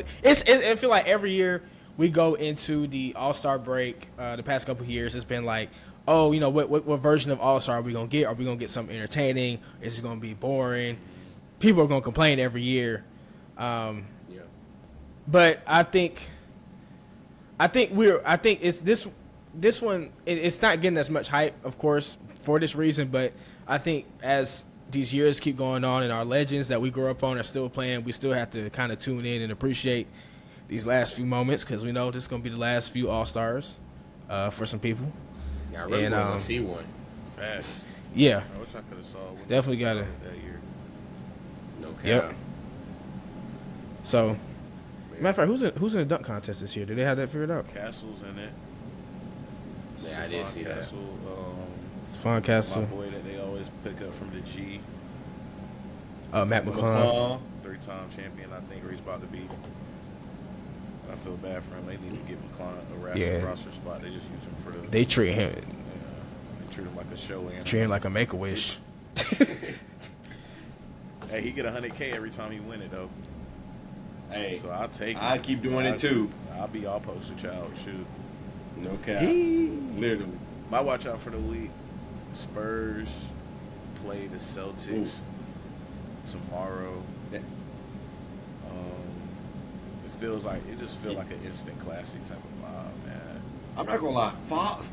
feel like every year we go into the All-Star break. The past couple of years, it's been like, oh, what version of All-Star are we gonna get? Are we gonna get something entertaining? Is it gonna be boring? People are gonna complain every year. Yeah. But I think it's this one. It's not getting as much hype, of course, for this reason. But I think as these years keep going on and our legends that we grew up on are still playing, we still have to kind of tune in and appreciate these last few moments because we know this is gonna be the last few All-Stars for some people. Yeah, I really want to see one. Fast. Yeah, I wish I could have saw one. Definitely gotta- that year. No cap. Yep. So, matter of fact, who's in the dunk contest this year? Do they have that figured out? Castle's in it. Yeah, I did Stephon see that. Castle, Stephon my Castle, boy that they always pick up from the G. Matt McClung. three-time champion, I think, or he's about to be. I feel bad for him. They need to give him a roster spot. They just use him for the. They treat him. Yeah, they treat him like a show animal. Treat him like a Make-A-Wish. Hey, he get $100K every time he win it though. Hey, so I'll take it. I keep doing it too. I'll be all poster child. Shoot. No cap. Literally. My watch out for the week. Spurs play the Celtics tomorrow. Yeah. It just feels like an instant classic type of vibe, man. I'm not gonna lie, Fox.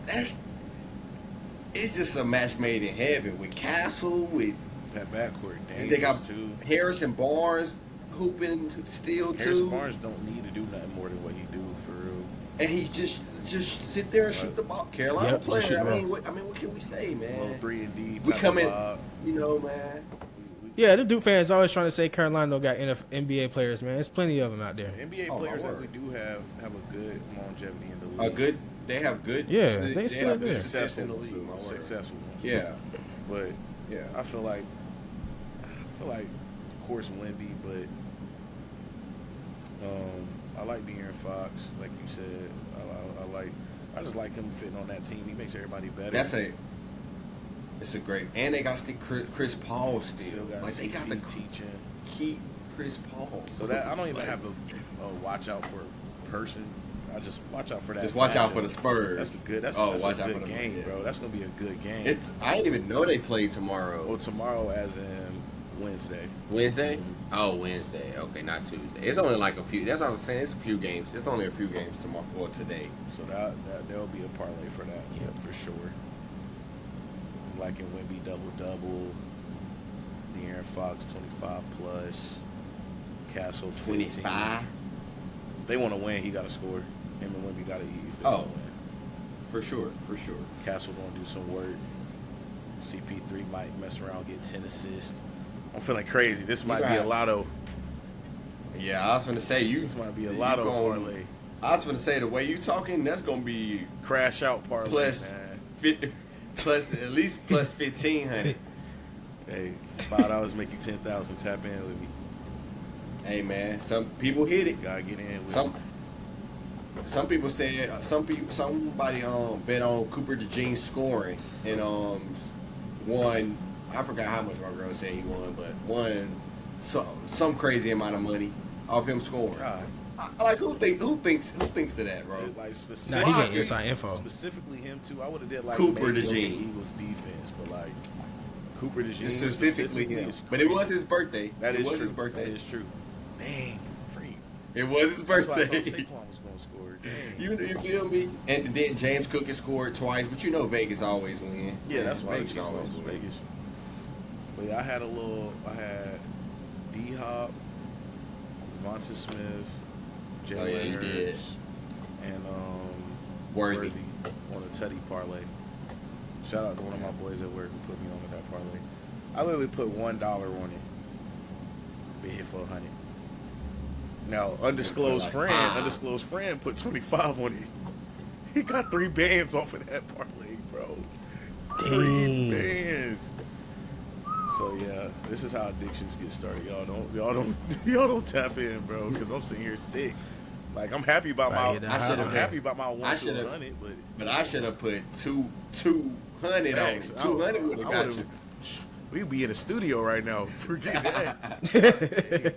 It's just a match made in heaven with Castle, with That backcourt and they got dangerous too. Harrison Barnes hooping still Harrison too. Barnes don't need to do nothing more than what he do for real. And he just sit there and shoot the ball. Carolina Yep, just shoot player. the I ball. mean, what can we say, man? Little 3-and-D type We come of in, vibe. you know, man. Yeah, the Duke fans always trying to say Carolina don't got enough NBA players, man. There's plenty of them out there. NBA Oh, my players that word. we do have a good longevity in the league. They have good. Yeah, they they still have there. good success in the league. My word. Successful ones. Yeah, But yeah. I feel like, of course, Wemby, but I like De'Aaron Fox, like you said. I just like him fitting on that team. He makes everybody better. It's a great, and they got Chris Paul Still still. got Like they got the teaching. keep Chris Paul. So that I don't even have a watch out for person. I just watch out for that. Just watch out matchup. for the Spurs. That's good. That's watch a out for good them, game, yeah. bro. That's gonna be a good game. I didn't even know they played tomorrow. Well, tomorrow, as in Wednesday. Wednesday? Oh, Wednesday. Okay, not Tuesday. It's only like a few. That's what I'm saying. It's a few games. It's only a few games tomorrow or today. So that there'll be a parlay for that. Yep. For sure. Like in Wemby double. De'Aaron Fox 25 plus. Castle 15. 25. If they want to win, he got to score. Him and Wemby got to eat if they Oh. want to win. For sure. Castle gonna do some work. CP3 might mess around, get 10 assists. I'm feeling crazy. This might be a lotto. Yeah, I was gonna say This might be a lotto parlay. I was gonna say the way you talking, that's gonna be Crash out parlay, plus, man. plus at least plus 1,500. Hey, $5 make you 10,000. Tap in with me. Hey man, some people hit it. Gotta get in with Some people said somebody bet on Cooper DeJean scoring and won. I forgot how much my girl said he won, but won some crazy amount of money off him scoring. God. Who thinks of that, bro? Like Nah, specifically, he getting inside info. Specifically him too. I would have did like Cooper maybe DeJean. the Eagles defense, but like Cooper DeJean Specifically him. is But it was crazy. his birthday. That it is was true. his birthday. That is true. Dang, freak. It was his That's why I birthday. thought Saquon was gonna score. Dang. You feel me? And then James Cook has scored twice, but you know Vegas always win. Yeah, that's why Vegas Vegas always was win. Vegas. But yeah, I had D-Hop, Devonta Smith, Jalen Oh, yeah, you did. Hurts, and Worthy. on a Teddy parlay. Shout out to one of my boys at work who put me on to that parlay. I literally put $1 on it. Be hit for 100. Now, undisclosed friend put 25 on it. He got 3 bands off of that parlay, bro. 3 bands. So yeah, this is how addictions get started. Y'all don't tap in, bro, because I'm sitting here sick. Like I'm happy about I'm happy about my 1 to 100, but I should have put 200 on it. 200 would have got you. We'd be in the studio right now. Forget that.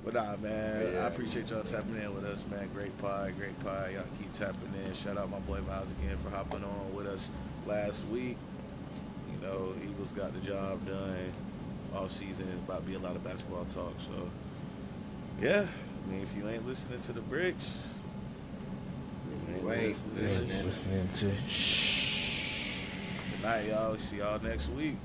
But nah, man, Yeah. I appreciate y'all tapping in with us, man. Great pie. Y'all keep tapping in. Shout out my boy Miles again for hopping on with us last week. You know, Eagles got the job done. Off season, about to be a lot of basketball talk. So, yeah, I mean, if you ain't listening to the Brickz, you ain't listening. Listening to Good night, y'all. See y'all next week.